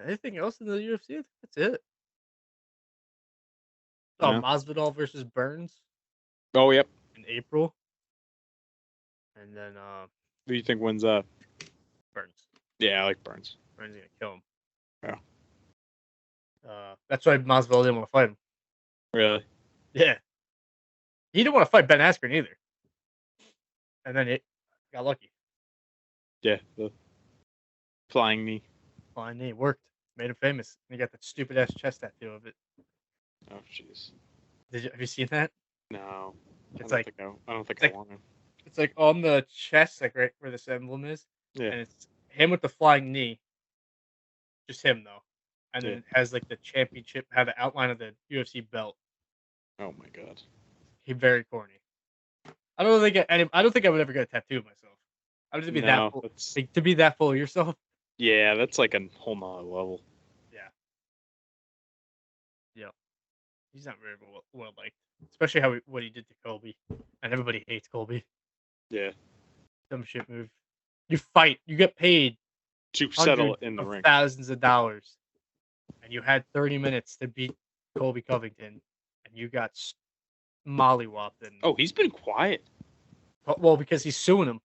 Anything else in the UFC? That's it. Oh, yeah. Masvidal versus Burns. Oh, yep. In April. And then who do you think wins that? Burns. Yeah, I like Burns. Burns is gonna kill him. Yeah. That's why Masvidal didn't want to fight him. Really? Yeah. He didn't want to fight Ben Askren either. And then it got lucky. Yeah, the flying knee. Flying knee worked. Made him famous. And he got that stupid ass chest tattoo of it. Oh jeez. Have you seen that? No. It's I don't think I want to. It's like on the chest, like right where this emblem is. Yeah. And it's him with the flying knee. Just him though. And then it has like the championship, have the outline of the UFC belt. Oh my god. He's very corny. I don't think I would ever get a tattoo of myself. I would just be that full, like, to be that full of yourself. Yeah, that's like a whole nother level. Yeah. Yeah. He's not very well liked, especially what he did to Colby, and everybody hates Colby. Yeah. Dumb shit move. You fight. You get paid to settle in the ring. Thousands of dollars, and you had 30 minutes to beat Colby Covington, and you got mollywopped. And he's been quiet. Well, because he's suing him.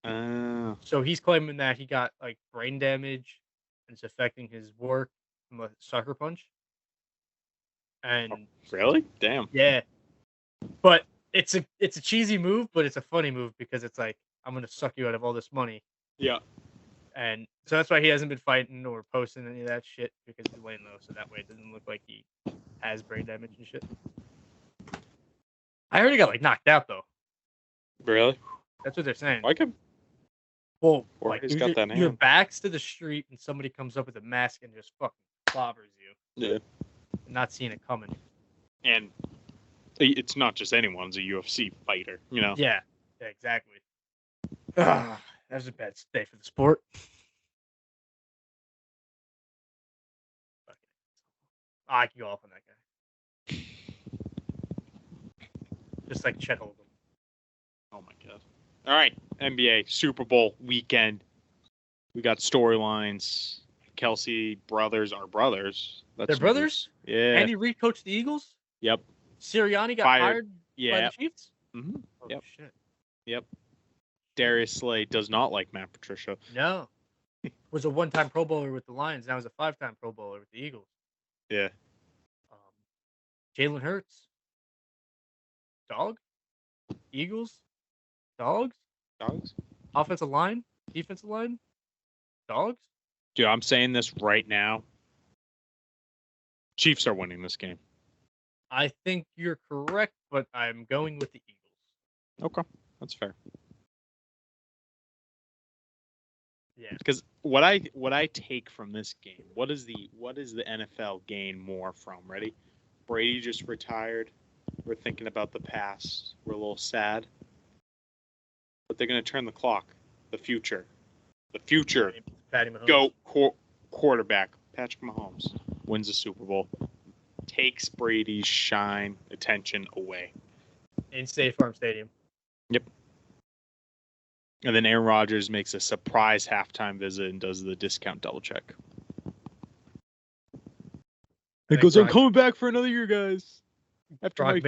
Oh. So he's claiming that he got like brain damage and it's affecting his work from a sucker punch. And really? Damn. Yeah. But it's a cheesy move, but it's a funny move because it's like, I'm gonna suck you out of all this money. Yeah. And so that's why he hasn't been fighting or posting any of that shit, because he's laying low, so that way it doesn't look like he has brain damage and shit. I already got like knocked out though. Really? That's what they're saying. Like him? Well, Or like he's got that your hand. back's to the street and somebody comes up with a mask and just fucking clobbers you. Yeah. Not seeing it coming. And it's not just anyone; it's a UFC fighter, you know. Yeah, exactly. That was a bad day for the sport. I can go off on that guy. Just like Chet Holcomb. Oh my god! All right, NBA Super Bowl weekend. We got storylines. Kelsey brothers are brothers. They're brothers? Yeah. Andy Reid coached the Eagles? Yep. Sirianni got fired by the Chiefs? Mm-hmm. Oh, yep. Shit. Yep. Darius Slay does not like Matt Patricia. No. Was a one-time Pro Bowler with the Lions. Now he's a five-time Pro Bowler with the Eagles. Yeah. Jalen Hurts. Dog? Eagles? Dogs? Dogs? Offensive line? Defensive line? Dogs? Dude, I'm saying this right now. Chiefs are winning this game. I think you're correct, but I'm going with the Eagles. Okay. That's fair. Yeah. Because what I take from this game, what is the NFL gain more from? Ready? Brady just retired. We're thinking about the past. We're a little sad. But they're going to turn the clock. The future. The future. Patty Mahomes. Go quarterback. Patrick Mahomes wins the Super Bowl. Takes Brady's shine, attention away. In State Farm Stadium. Yep. And then Aaron Rodgers makes a surprise halftime visit and does the discount double check. It goes, I'm coming back for another year, guys. After my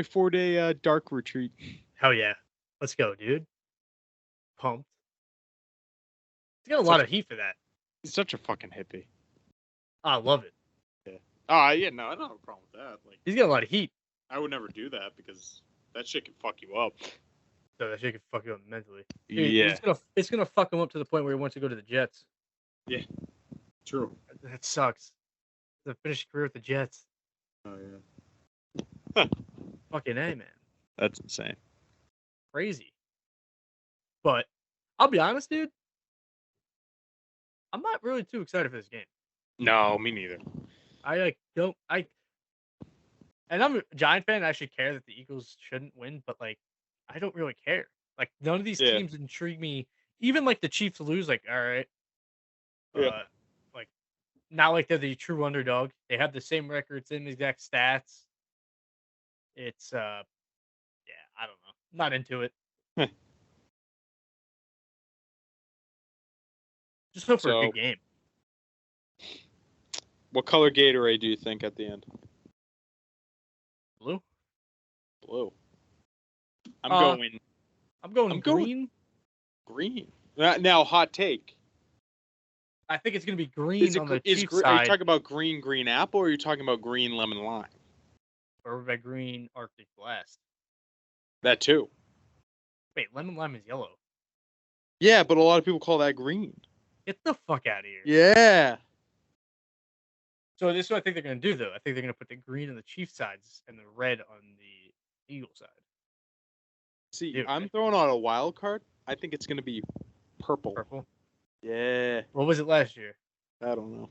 4-day dark retreat. Hell yeah. Let's go, dude. Pumped. He's got a lot of heat for that. He's such a fucking hippie. I love it. Yeah. Yeah, no, I don't have a problem with that. Like, he's got a lot of heat. I would never do that because that shit can fuck you up. So that shit can fuck you up mentally. Dude, yeah. It's gonna fuck him up to the point where he wants to go to the Jets. Yeah. True. That sucks. To finish a career with the Jets. Oh yeah. Fucking A, man. That's insane. Crazy. But I'll be honest, dude. I'm not really too excited for this game. No, me neither. And I'm a Giant fan. I actually care that the Eagles shouldn't win, but like, I don't really care. Like, none of these teams intrigue me. Even like the Chiefs lose, like, all right. Like, not like they're the true underdog. They have the same record, same exact stats. It's I don't know. Not into it. Just hope for a good game. What color Gatorade do you think at the end? Blue. Blue. I'm going green. Green. Now, hot take. I think it's going to be green on the Chiefs side. Are you talking about green apple, or are you talking about green lemon lime? Or about green Arctic Blast? That too. Wait, lemon lime is yellow. Yeah, but a lot of people call that green. Get the fuck out of here. Yeah. So this is what I think they're going to do, though. I think they're going to put the green on the Chiefs sides and the red on the Eagles side. See, dude, I'm throwing out a wild card. I think it's going to be purple. Purple? Yeah. What was it last year? I don't know.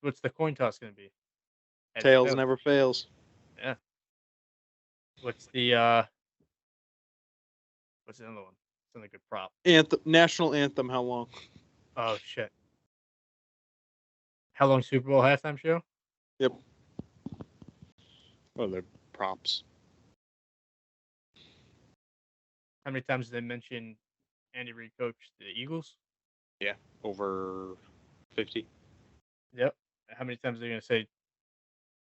What's the coin toss going to be? Tails never fails. Yeah. What's the what's the other one? It's another good prop. National anthem, how long? Oh shit. How long Super Bowl halftime show? Yep. Oh, they're props. How many times did they mention Andy Reid coached the Eagles? Yeah, over 50. Yep. How many times are they going to say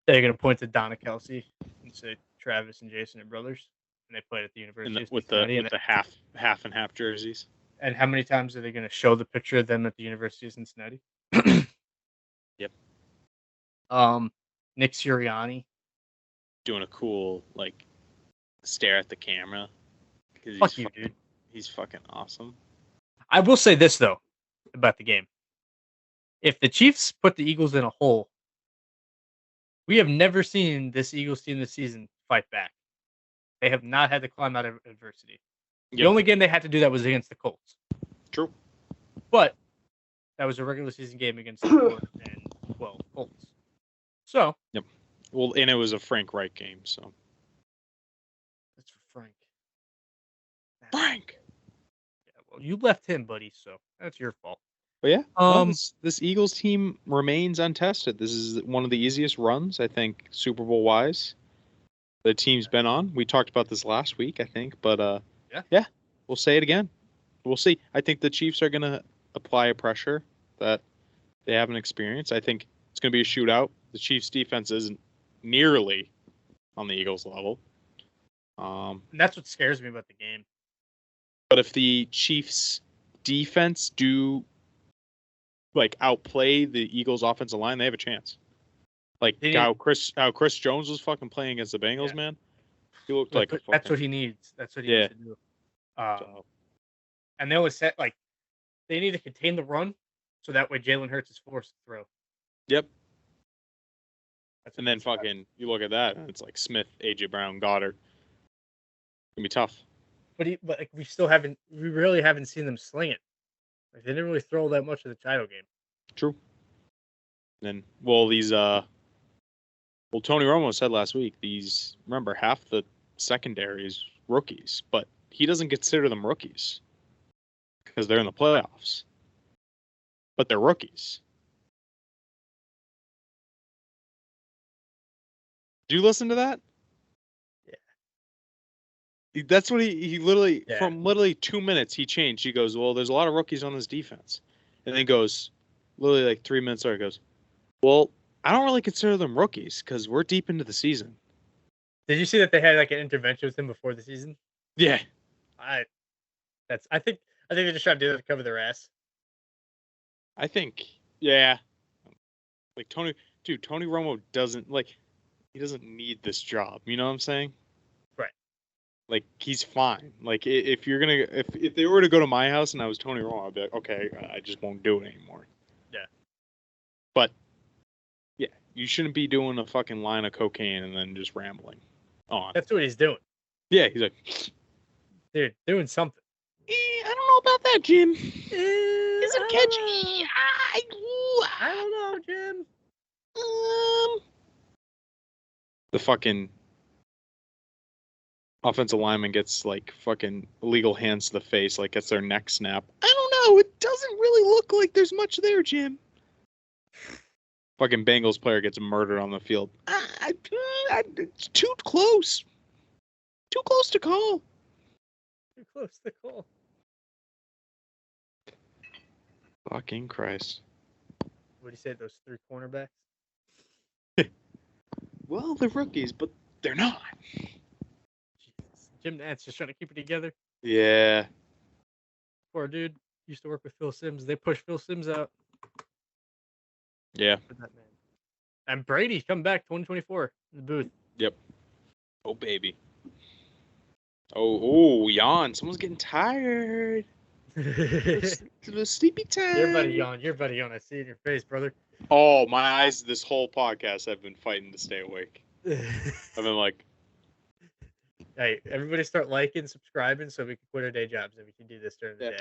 they're going to point to Donna Kelsey and say Travis and Jason are brothers, and they played at the University with the half and half jerseys? And how many times are they going to show the picture of them at the University of Cincinnati? Nick Sirianni. Doing a cool, like, stare at the camera. Because Fuck you, dude. He's fucking awesome. I will say this, though, about the game. If the Chiefs put the Eagles in a hole, we have never seen this Eagles team this season fight back. They have not had to climb out of adversity. Yep. The only game they had to do that was against the Colts. True. But that was a regular season game against the 4-12 Colts. So. Yep. Well, and it was a Frank Reich game, so. That's for Frank. Frank! Yeah, well, you left him, buddy, so that's your fault. But yeah, this Eagles team remains untested. This is one of the easiest runs, I think, Super Bowl wise, the team's been on. We talked about this last week, I think, but yeah, we'll say it again. We'll see. I think the Chiefs are going to apply a pressure that they haven't experienced. I think it's going to be a shootout. The Chiefs' defense isn't nearly on the Eagles' level. And that's what scares me about the game. But if the Chiefs' defense do outplay the Eagles' offensive line, they have a chance. Like how Chris Jones was fucking playing against the Bengals, man. He looked like that's what he needs. That's what he needs to do. And they always said they need to contain the run, so that way Jalen Hurts is forced to throw. Yep. And then you look at that, and it's like Smith, AJ Brown, Goddard. It's gonna be tough. But we really haven't seen them sling it. Like, they didn't really throw that much of the title game. True. And then, Tony Romo said last week, remember, half the secondary is rookies, but he doesn't consider them rookies because they're in the playoffs. But they're rookies. Do you listen to that? Yeah. That's what he literally, from literally 2 minutes, he changed. He goes, well, there's a lot of rookies on this defense. And then goes, literally like 3 minutes later, goes, well, I don't really consider them rookies because we're deep into the season. Did you see that they had like an intervention with him before the season? Yeah. I think they just trying to do that to cover their ass. I think, yeah. Like Tony Romo doesn't he doesn't need this job. You know what I'm saying? Right. Like, he's fine. Like, if they were to go to my house and I was Tony Romo, I'd be like, okay, I just won't do it anymore. Yeah. But yeah, you shouldn't be doing a fucking line of cocaine and then just rambling on. That's what he's doing. Yeah, he's like, dude, doing something. I don't know about that, Jim. Is it catchy? I don't know, Jim. The fucking offensive lineman gets like fucking illegal hands to the face, like gets their neck snap. I don't know. It doesn't really look like there's much there, Jim. Fucking Bengals player gets murdered on the field. It's too close. Too close to call. Too close to call. Fucking Christ. What do you say, those 3 cornerbacks? Well, they're rookies, but they're not. Jesus. Jim Nantz just trying to keep it together. Yeah. Poor dude. Used to work with Phil Simms. They pushed Phil Simms out. Yeah. For that man. And Brady come back 2024 in the booth. Yep. Oh, baby. Oh, yawn. Someone's getting tired. It's a sleepy time. You're about to yawn. I see it in your face, brother. Oh, my eyes this whole podcast have been fighting to stay awake. I've been like... Hey, everybody start liking, subscribing so we can quit our day jobs and we can do this during the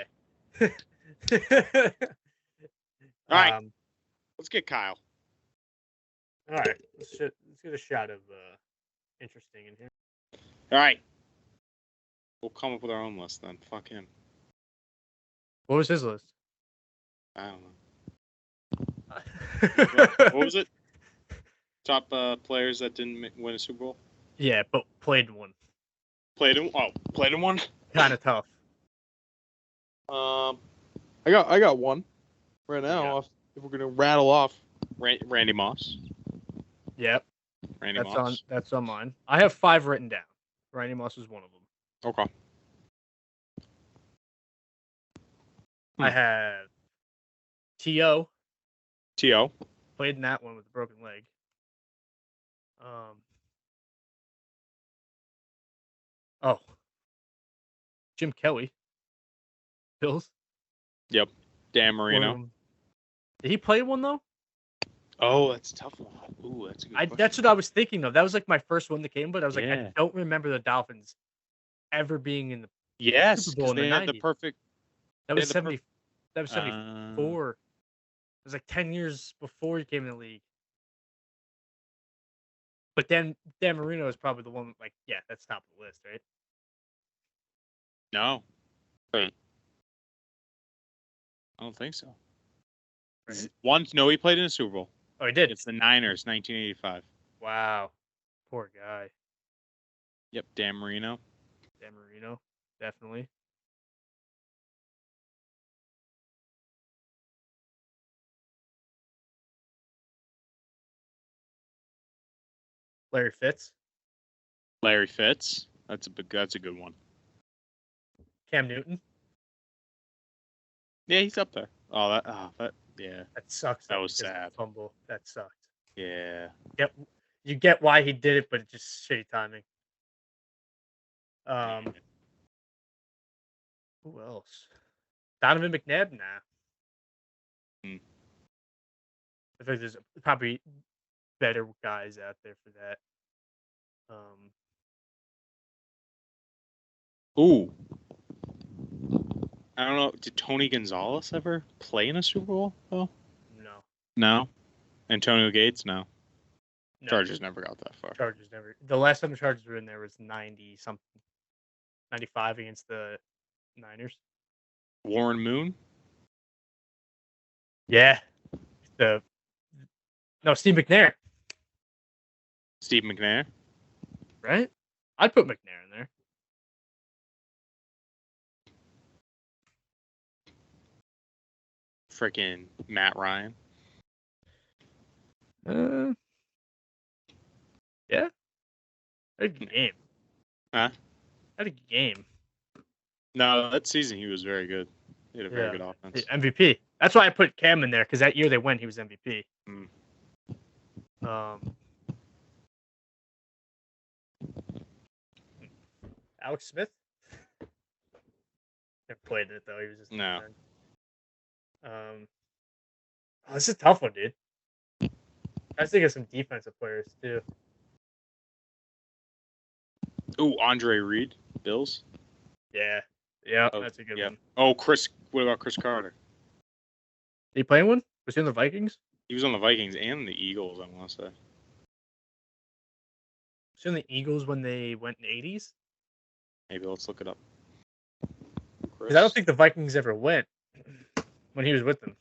day. All right. Let's get Kyle. All right. Let's get a shot of interesting in here. All right. We'll come up with our own list then. Fuck him. What was his list? I don't know. What was it? Top players that didn't win a Super Bowl? Yeah, but played in one. Played in one? Kind of tough. I got one right now. If we're gonna rattle off Randy Moss. Yep. Moss. That's on mine. I have 5 written down. Randy Moss is one of them. Okay. I have T.O. T.O. Played in that one with a broken leg. Oh, Jim Kelly, Bills. Yep, Dan Marino. Did he play one though? Oh, that's a tough one. Ooh, that's a good question. That's what I was thinking of. That was like my first one that came, but I was like, I don't remember the Dolphins ever being in the Super Bowl in the 90s. Had the perfect. That was 70. That was 74. It was like 10 years before he came in the league. But Dan Marino is probably the one. Like, yeah, that's top of the list, right? No. Wait. I don't think so. Right. Once, no, he played in a Super Bowl. Oh, he did? It's the Niners, 1985. Wow. Poor guy. Yep, Dan Marino. Dan Marino, definitely. Larry Fitz. That's a good one. Cam Newton. Yeah, he's up there. Yeah. That sucks. That was sad. Fumble. That sucked. Yeah. Yep. You get why he did it, but it's just shitty timing. Who else? Donovan McNabb? Nah. I think there's probably better guys out there for that. Ooh. I don't know. Did Tony Gonzalez ever play in a Super Bowl? Oh. No. Antonio Gates? No. Chargers never got that far. Chargers never. The last time the Chargers were in there was 90 something, 95 against the Niners. Warren Moon? Yeah. Steve McNair. Steve McNair? Right? I'd put McNair in there. Freaking Matt Ryan. Yeah. Had a game. Huh? Had a game. No, that season he was very good. He had a very good offense. MVP. That's why I put Cam in there, because that year they won, he was MVP. Alex Smith? Never played in it, though. He was just... No. This is a tough one, dude. I was thinking of some defensive players, too. Ooh, Andre Reed, Bills? Yeah. Yeah, that's a good one. Oh, what about Chris Carter? Did he play one? Was he on the Vikings? He was on the Vikings and the Eagles, I want to say. Was he on the Eagles when they went in the 80s? Maybe let's look it up. Because I don't think the Vikings ever went when he was with them.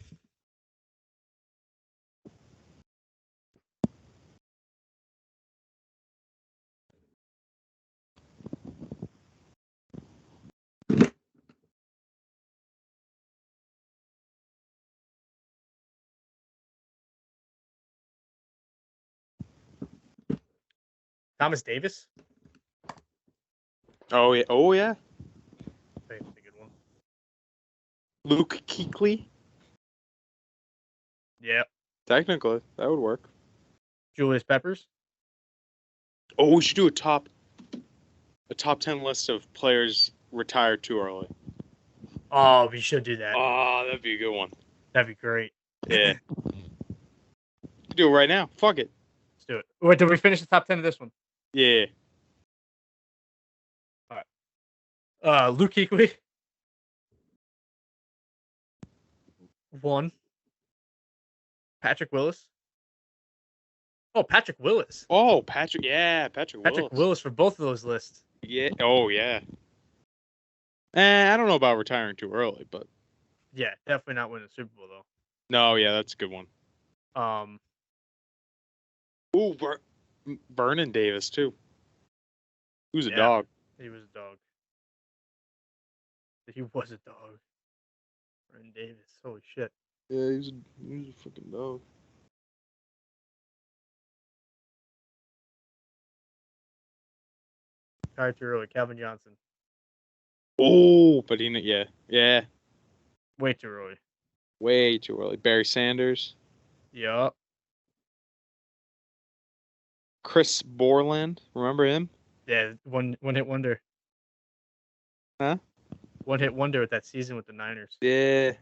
Thomas Davis? Oh, yeah. Oh, yeah. That's a good one. Luke Kuechly? Yeah. Technically, that would work. Julius Peppers? Oh, we should do a top 10 list of players retired too early. Oh, we should do that. Oh, that'd be a good one. That'd be great. Yeah. Do it right now. Fuck it. Let's do it. Wait, did we finish the top 10 of this one? Yeah. All right. Luke Kuechly. 1. Patrick Willis. Oh, Patrick Willis. Oh, Patrick Willis for both of those lists. Yeah. Oh, yeah. I don't know about retiring too early, but yeah, definitely not winning the Super Bowl though. No, yeah, that's a good one. Ooh, Vernon Davis too. Who's a dog? He was a dog. He was a dog. Vernon Davis. Holy shit. Yeah, he was a freaking dog. Retired too early. Calvin Johnson. Oh, but yeah. Way too early. Way too early. Barry Sanders. Yup. Chris Borland. Remember him? Yeah, one hit wonder. Huh? One hit wonder with that season with the Niners. Yeah.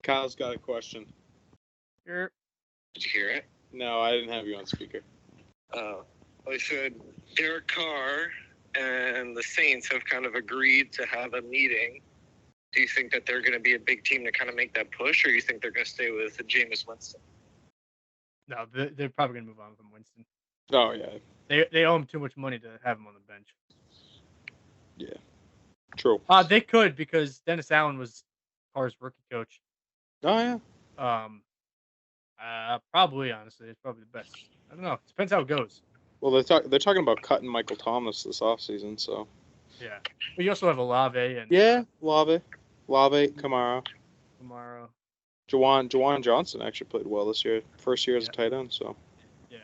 Kyle's got a question. Sure. Did you hear it? No, I didn't have you on speaker. Oh. I said Derek Carr and the Saints have kind of agreed to have a meeting. Do you think that they're going to be a big team to kind of make that push, or you think they're going to stay with Jameis Winston? No, they're probably going to move on from Winston. Oh, yeah. They owe him too much money to have him on the bench. Yeah. True. They could, because Dennis Allen was Carr's rookie coach. Oh, yeah. Probably, honestly, it's probably the best. I don't know. It depends how it goes. Well, they're talking about cutting Michael Thomas this offseason, so. Yeah. But you also have Olave and Olave, Kamara. Jawan Johnson actually played well this year. First year as a tight end, so. Yeah.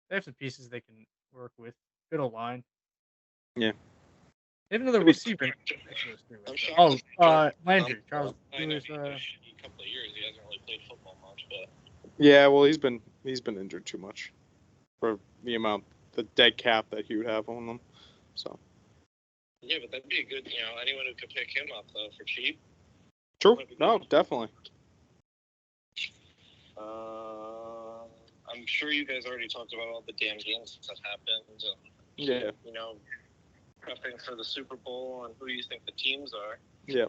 They have some pieces they can work with. Good old line. Yeah. They have another receiver. Landry. Charles. I know a couple of years he hasn't really played football much, but. Yeah, well, he's been injured too much for the dead cap that he would have on them. So. Yeah, but that'd be a good, anyone who could pick him up though for cheap. True. No, definitely. I'm sure you guys already talked about all the damn games that happened. Yeah. Prepping for the Super Bowl and who you think the teams are. Yeah.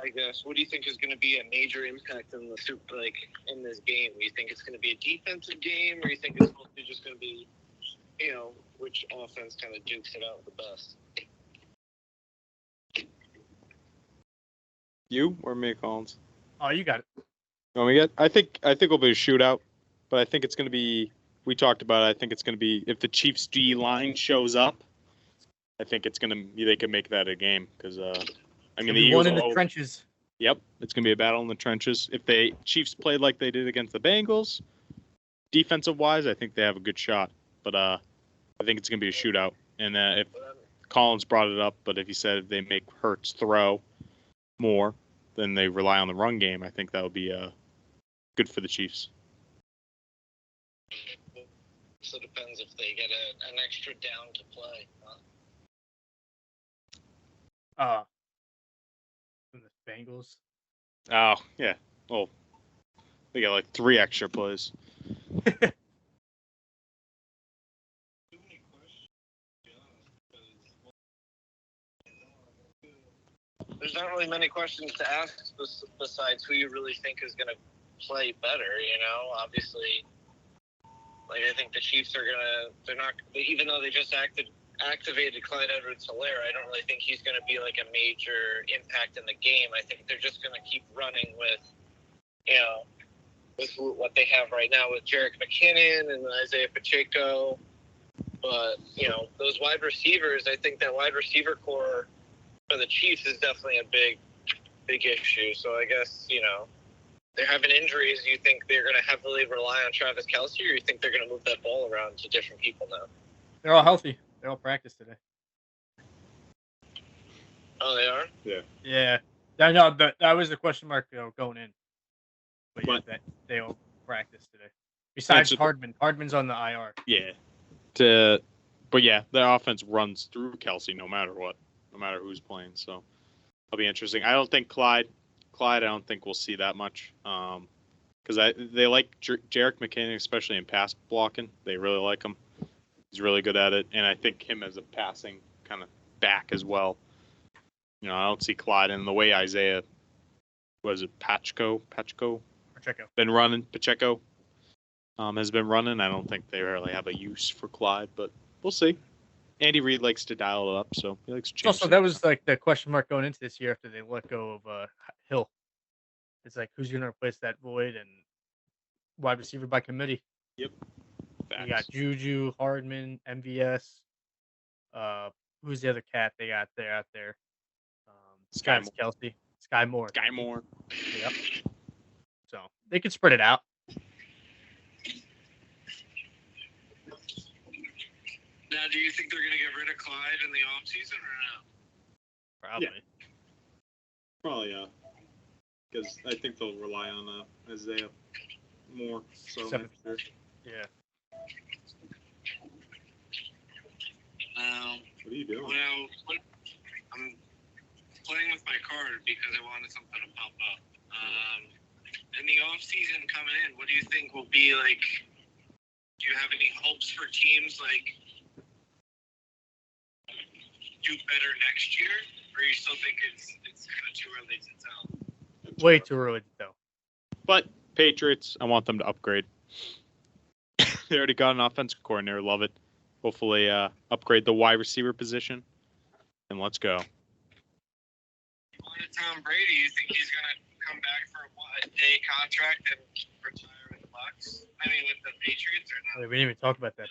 I guess. What do you think is going to be a major impact in the in this game? Do you think it's going to be a defensive game, or you think it's mostly just going to be, which offense kind of dukes it out the best? You or me, Collins? Oh, you got it. You want me to get? I think it'll be a shootout, but I think it's going to be. We talked about it. I think it's going to be if the Chiefs D line shows up. I think it's going to. They can make that a game because the Eagles one in the trenches. Yep, it's going to be a battle in the trenches. If the Chiefs played like they did against the Bengals, defensive wise, I think they have a good shot. But I think it's going to be a shootout. And if Collins brought it up, but if he said if they make Hurts throw more, then they rely on the run game. I think that would be good for the Chiefs. So it depends if they get an extra down to play. From the Bengals. Oh, yeah. Well, they got like 3 extra plays. There's not really many questions to ask besides who you really think is going to play better, Obviously, I think the Chiefs they're not, even though they just activated Clyde Edwards-Helaire, I don't really think he's going to be like a major impact in the game. I think they're just going to keep running with what they have right now with Jerick McKinnon and Isaiah Pacheco. But, those wide receivers, I think that wide receiver core for the Chiefs is definitely a big issue. So I guess, they're having injuries. You think they're going to heavily rely on Travis Kelce, or you think they're going to move that ball around to different people now? They're all healthy. They all practiced today. Oh, they are? Yeah. Yeah. No, that was the question mark going in. But yeah, that they all practiced today. Besides Hardman. Hardman's on the IR. Yeah. But yeah, their offense runs through Kelce no matter what, no matter who's playing. So it'll be interesting. I don't think Clyde, I don't think we'll see that much. Because they like Jerick McKinnon, especially in pass blocking. They really like him. He's really good at it. And I think him as a passing kind of back as well. I don't see Clyde in the way Isaiah, was it Pacheco been running. Pacheco has been running. I don't think they really have a use for Clyde, but we'll see. Andy Reid likes to dial it up, so he likes to change. Also, that was like the question mark going into this year after they let go of Hill. It's like, who's going to replace that void, and wide receiver by committee. Yep. Facts. You got Juju, Hardman, MVS. Who's the other cat they got out there? Kelce. Sky Moore. Yep. So they could spread it out. Now, do you think they're going to get rid of Clyde in the offseason or no? Probably, yeah. Because I think they'll rely on Isaiah more. So 7th. next year. Yeah. What are you doing? Well, I'm playing with my card because I wanted something to pop up. In the off season coming in, what do you think will be like? Do you have any hopes for teams like do better next year, or you still think it's kind of too early to tell? Way too early to tell. But Patriots, I want them to upgrade. They already got an offensive coordinator. Love it. Hopefully, upgrade the wide receiver position, and let's go. Tom Brady, you think he's going to come back for a day contract and retire with the Bucs? I mean, with the Patriots or not? We didn't even talk about that.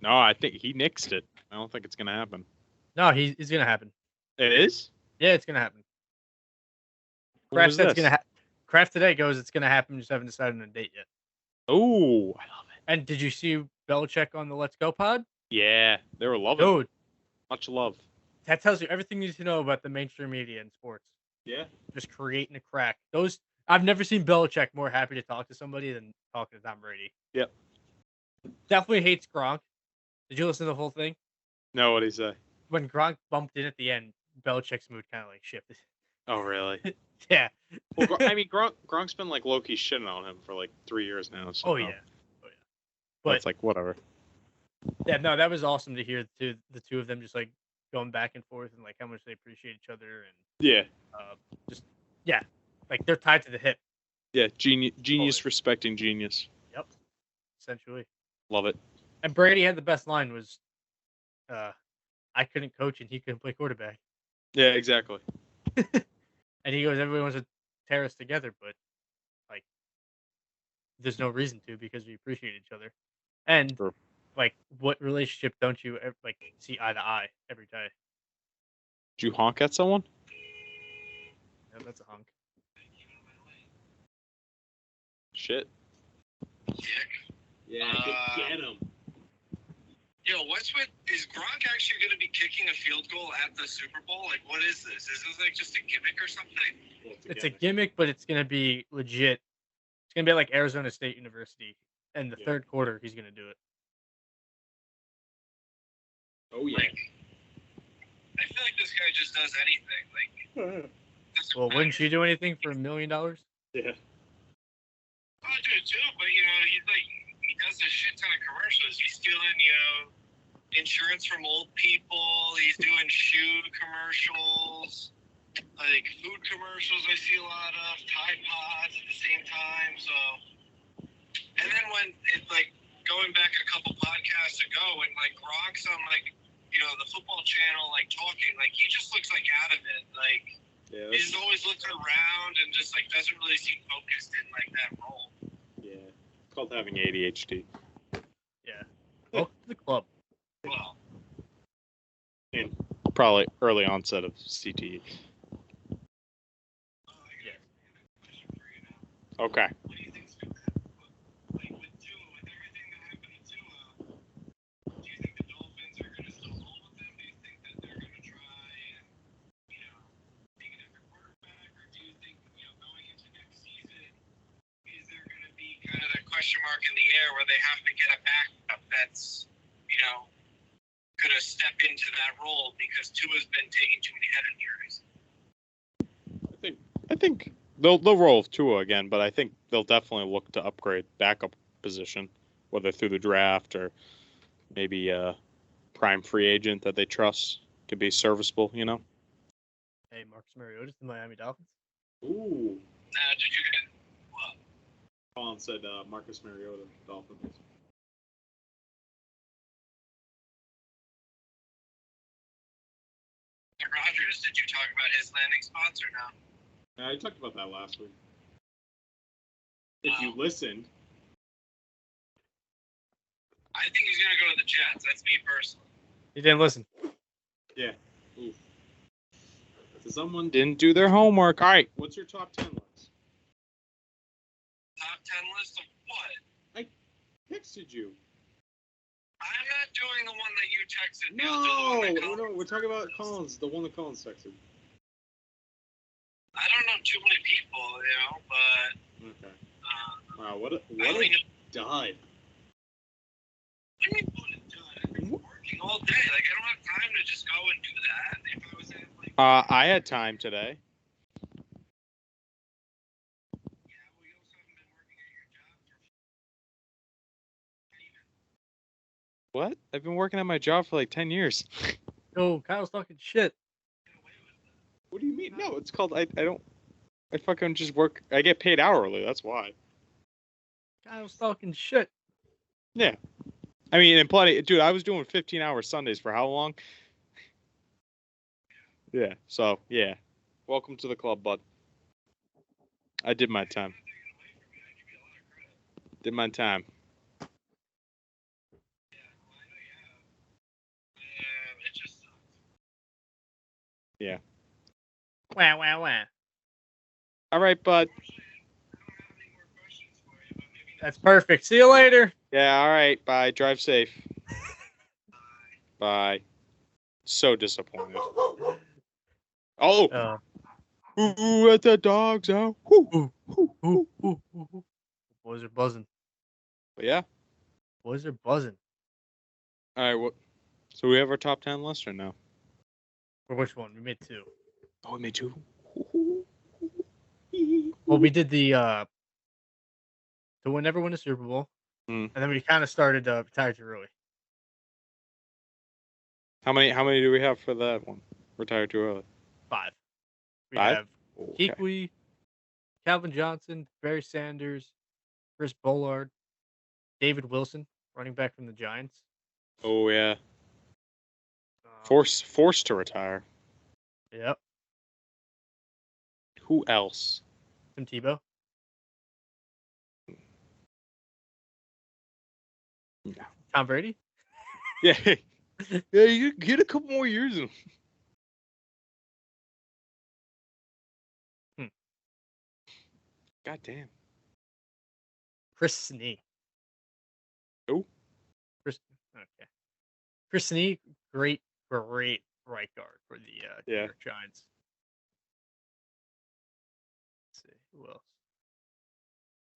No, I think he nixed it. I don't think it's going to happen. No, it's going to happen. It is? Yeah, it's going to happen. Kraft said it's going to happen. Kraft today goes, it's going to happen. Just haven't decided on a date yet. Oh, I love it. And did you see Belichick on the Let's Go pod? Yeah, they were loving it. Dude. Much love. That tells you everything you need to know about the mainstream media and sports. Yeah. Just creating a crack. I've never seen Belichick more happy to talk to somebody than talking to Tom Brady. Yep. Definitely hates Gronk. Did you listen to the whole thing? No, what'd he say? When Gronk bumped in at the end, Belichick's mood kind of like shifted. Oh, really? Yeah. Well, I mean, Gronk's been like low-key shitting on him for like 3 years now. So Oh, yeah. But it's like, whatever. Yeah, no, that was awesome to hear the two of them just like going back and forth and like how much they appreciate each other and yeah, like they're tied to the hip. Yeah, genius respecting genius. Yep, essentially. Love it. And Brady had the best line was, "I couldn't coach and he couldn't play quarterback." Yeah, exactly. And he goes, "Everyone wants to tear us together, but like, there's no reason to because we appreciate each other." And Sure. like, what relationship don't you like see eye to eye every day? Did you honk at someone? Yeah, that's a hunk. Shit. Yeah, get him. Yo, is Gronk actually going to be kicking a field goal at the Super Bowl? Like, what is this? Is this like just a gimmick or something? Well, It's a gimmick, but it's gonna be legit. It's gonna be like Arizona State University, and the third quarter he's gonna do it. Oh yeah. Like, I feel like this guy just does anything. Like, Well, wouldn't you do anything for $1 million? Yeah. I do it too, but he does a shit ton of commercials. He's stealing, insurance from old people. He's doing shoe commercials, like food commercials. I see a lot of Tide Pods at the same time. So, and then when it's like going back a couple podcasts ago, when like Gronk's on like the football channel, like talking, like he just looks like out of it. Like he's always looking around and just like doesn't really seem focused in like that role. Yeah, it's called having ADHD. Yeah. Welcome to the club. Well, And probably early onset of CTE. Okay. what do you think's going to happen? Like with everything that happened to Tua, do you think the Dolphins are going to still roll with them? Do you think that they're going to try and, take a different quarterback? Or do you think, going into next season, is there going to be kind of that question mark in the air where they have to get a backup that's, going to step into that role because Tua's been taking too many head injuries? I think they'll roll with Tua again, but I think they'll definitely look to upgrade backup position, whether through the draft or maybe a prime free agent that they trust could be serviceable. Hey, Marcus Mariota's the Miami Dolphins. Ooh. Did you get what? Colin said Marcus Mariota, Dolphins. Rodgers, did you talk about his landing spots or no? I talked about that last week. If you listened. I think he's going to go to the Jets. That's me personally. He didn't listen. Yeah. Ooh. So someone didn't do their homework. All right. What's your top 10 list? Top 10 list of what? I texted you. I'm not doing the one that you texted me. I'll do the one that No, we're talking about Collins, the one that Collins texted. I don't know too many people, but... Okay. Wow, what a dud. What do you mean what a dud? I've been working all day. Like, I don't have time to just go and do that. If I was at, like... I had time today. Yeah, well, you also haven't been working at your job for... What? I've been working at my job for like 10 years. Oh, Kyle's talking shit. What do you mean? No, it's called, I fucking just work, I get paid hourly, that's why. Kyle's talking shit. Yeah. I mean, and plenty, dude, I was doing 15-hour Sundays for how long? Yeah, so, yeah. Welcome to the club, bud. I did my time. Did my time. It just sucks. Yeah. Wah, wah, wah. All right, bud. That's perfect. See you later. Yeah, all right. Bye. Drive safe. Bye. So disappointed. Oh. Ooh, let the dogs out. Ooh, ooh, ooh, ooh. Boys are buzzing. But yeah. Boys are buzzing. All right. Well, so we have our top 10 list or no? For which one? We made 2. Oh, we made 2. Well, we did the to never win a Super Bowl, and then we kind of started retired too early. How many do we have for that one? Retired too early. 5. We 5? have Kuechly, Calvin Johnson, Barry Sanders, Chris Bullard, David Wilson, running back from the Giants. Oh yeah. Forced to retire. Yep. Who else? Tim Tebow. No. Tom Brady. Yeah. Yeah, you get a couple more years in. God damn. Chris Snee. Oh. Okay. Chris Snee, great right guard for the New York Giants. Let's see who else.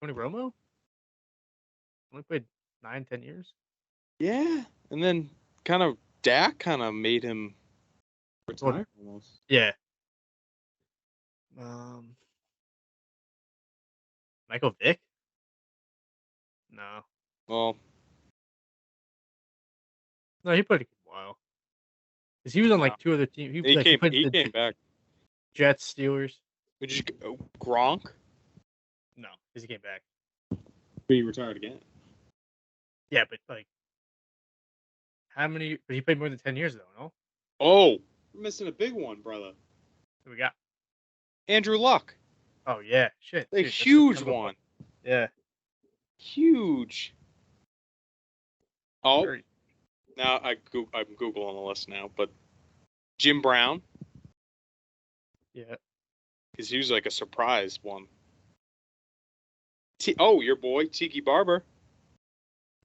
Tony Romo. Only played 9-10 years. Yeah, and then Dak made him retire almost. Yeah. Michael Vick? No. Well, no, he played a good while. Because he was on like 2 other teams. He came back. Jets, Steelers. Would you Gronk? No, because he came back. But he retired again. Yeah, but like, how many? But he played more than 10 years though. No. Oh, we're missing a big one, brother. Who we got? Andrew Luck. Oh yeah, shit. A huge one. Yeah. Huge. Oh. Very. Now I'm Googling the list now, but Jim Brown. Yeah. Because he was like a surprise one. Your boy Tiki Barber.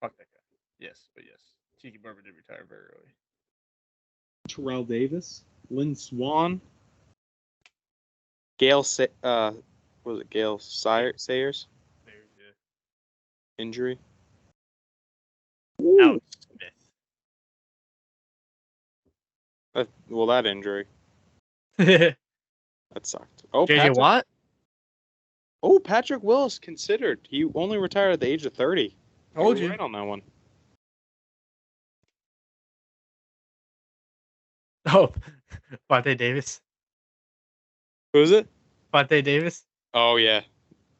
Fuck that guy. Yes, but yes, Tiki Barber did retire very early. Terrell Davis, Lynn Swan, Gail Gail Sayers? Yeah. Injury. Alex Smith. That injury. That sucked. Oh, JJ Watt? Oh, Patrick Willis considered. He only retired at the age of 30. Told you. Right on that one. Oh, Vontae Davis. Who is it? Vontae Davis. Oh, yeah.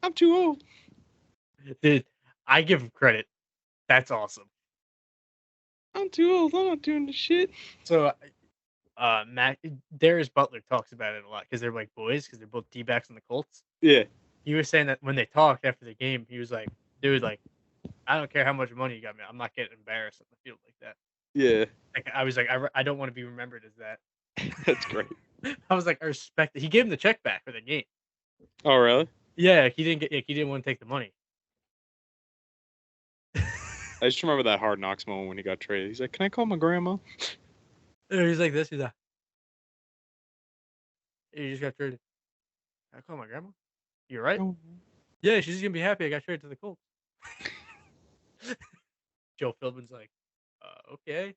I'm too old. Dude, I give him credit. That's awesome. I'm too old. I'm not doing the shit. So, Darius Butler talks about it a lot because they're like boys because they're both D-backs on the Colts. Yeah. He was saying that when they talked after the game, he was like, dude, like, I don't care how much money you got me. I'm not getting embarrassed on the field like that. Yeah. Like, I was like, I don't want to be remembered as that. That's great. I was like, I respect it. He gave him the check back for the game. Oh, really? Yeah, he didn't want to take the money. I just remember that Hard Knocks moment when he got traded. He's like, "Can I call my grandma?" He's like this. He's like, "You just got traded. Can I call my grandma? You're right." Yeah, she's gonna be happy I got traded to the Colts. Joe Philbin's like, okay.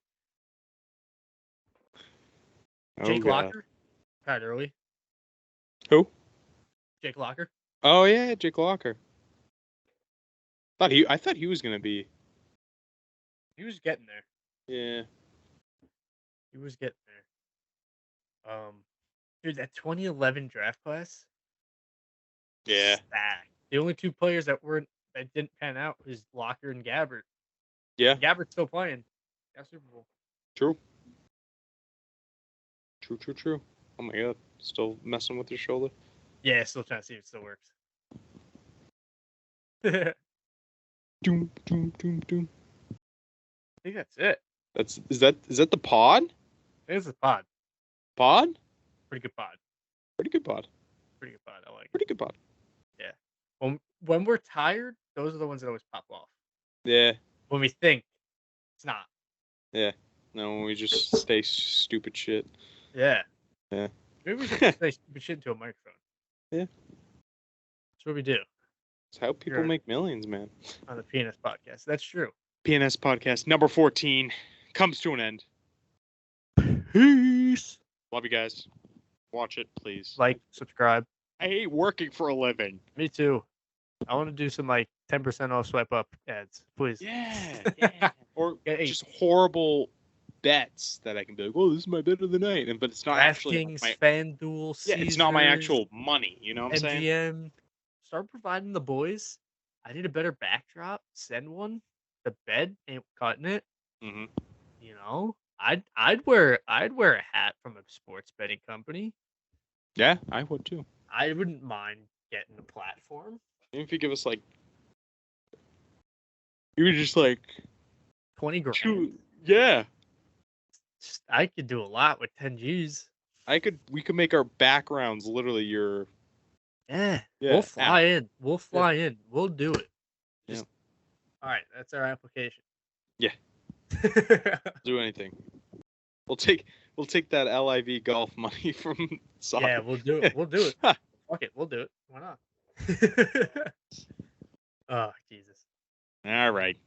Jake Locker, Pat early. Who? Jake Locker. Oh yeah, Jake Locker. I thought he was gonna be. He was getting there. Yeah. He was getting there. Dude, that 2011 draft class. Yeah. Stacked. The only two players that didn't pan out is Locker and Gabbert. Yeah. Gabbert's still playing. Got Super Bowl. True. True. Oh my god, still messing with your shoulder? Yeah, still trying to see if it still works. Doom. I think that's it. Is that the pod? I think it's a pod. Pod? Pretty good pod. Pretty good pod. Pretty good pod. I like it. Pretty good pod. Yeah. When we're tired, those are the ones that always pop off. Yeah. When we think, it's not. Yeah. No, we just say stupid shit. Yeah. Yeah. Maybe we should say stupid shit into a microphone. Yeah. That's what we do. It's how people make millions, man. On the P&Ns podcast. That's true. P&Ns podcast number 14 comes to an end. Peace. Love you guys. Watch it, please. Like, subscribe. I hate working for a living. Me too. I want to do some 10% off swipe up ads, please. Yeah. Or just horrible bets that I can be like, oh, this is my bet of the night, but it's not actually DraftKings, FanDuel, Caesars, it's not my actual money. You know what I'm saying? MGM. Start providing the boys. I need a better backdrop. Send one. The bed ain't cutting it. Mm-hmm. You know, I'd wear a hat from a sports betting company. Yeah, I would too. I wouldn't mind getting a platform. Even if you give us you were just 20 grand. Yeah. I could do a lot with 10 G's. We could make our backgrounds literally your. Yeah. We'll fly in. We'll fly in. We'll do it. All right. That's our application. Yeah. Do anything. We'll take that LIV golf money from soccer. Yeah, we'll do it. We'll do it. Fuck it. We'll do it. Why not? Oh, Jesus. All right.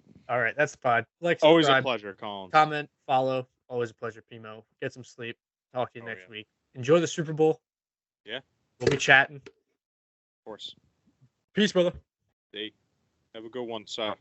That's the pod. Always a pleasure, Colin. Comment, follow. Always a pleasure, Pimo. Get some sleep. Talk to you next week. Enjoy the Super Bowl. Yeah. We'll be chatting. Of course. Peace, brother. Have a good one, sir.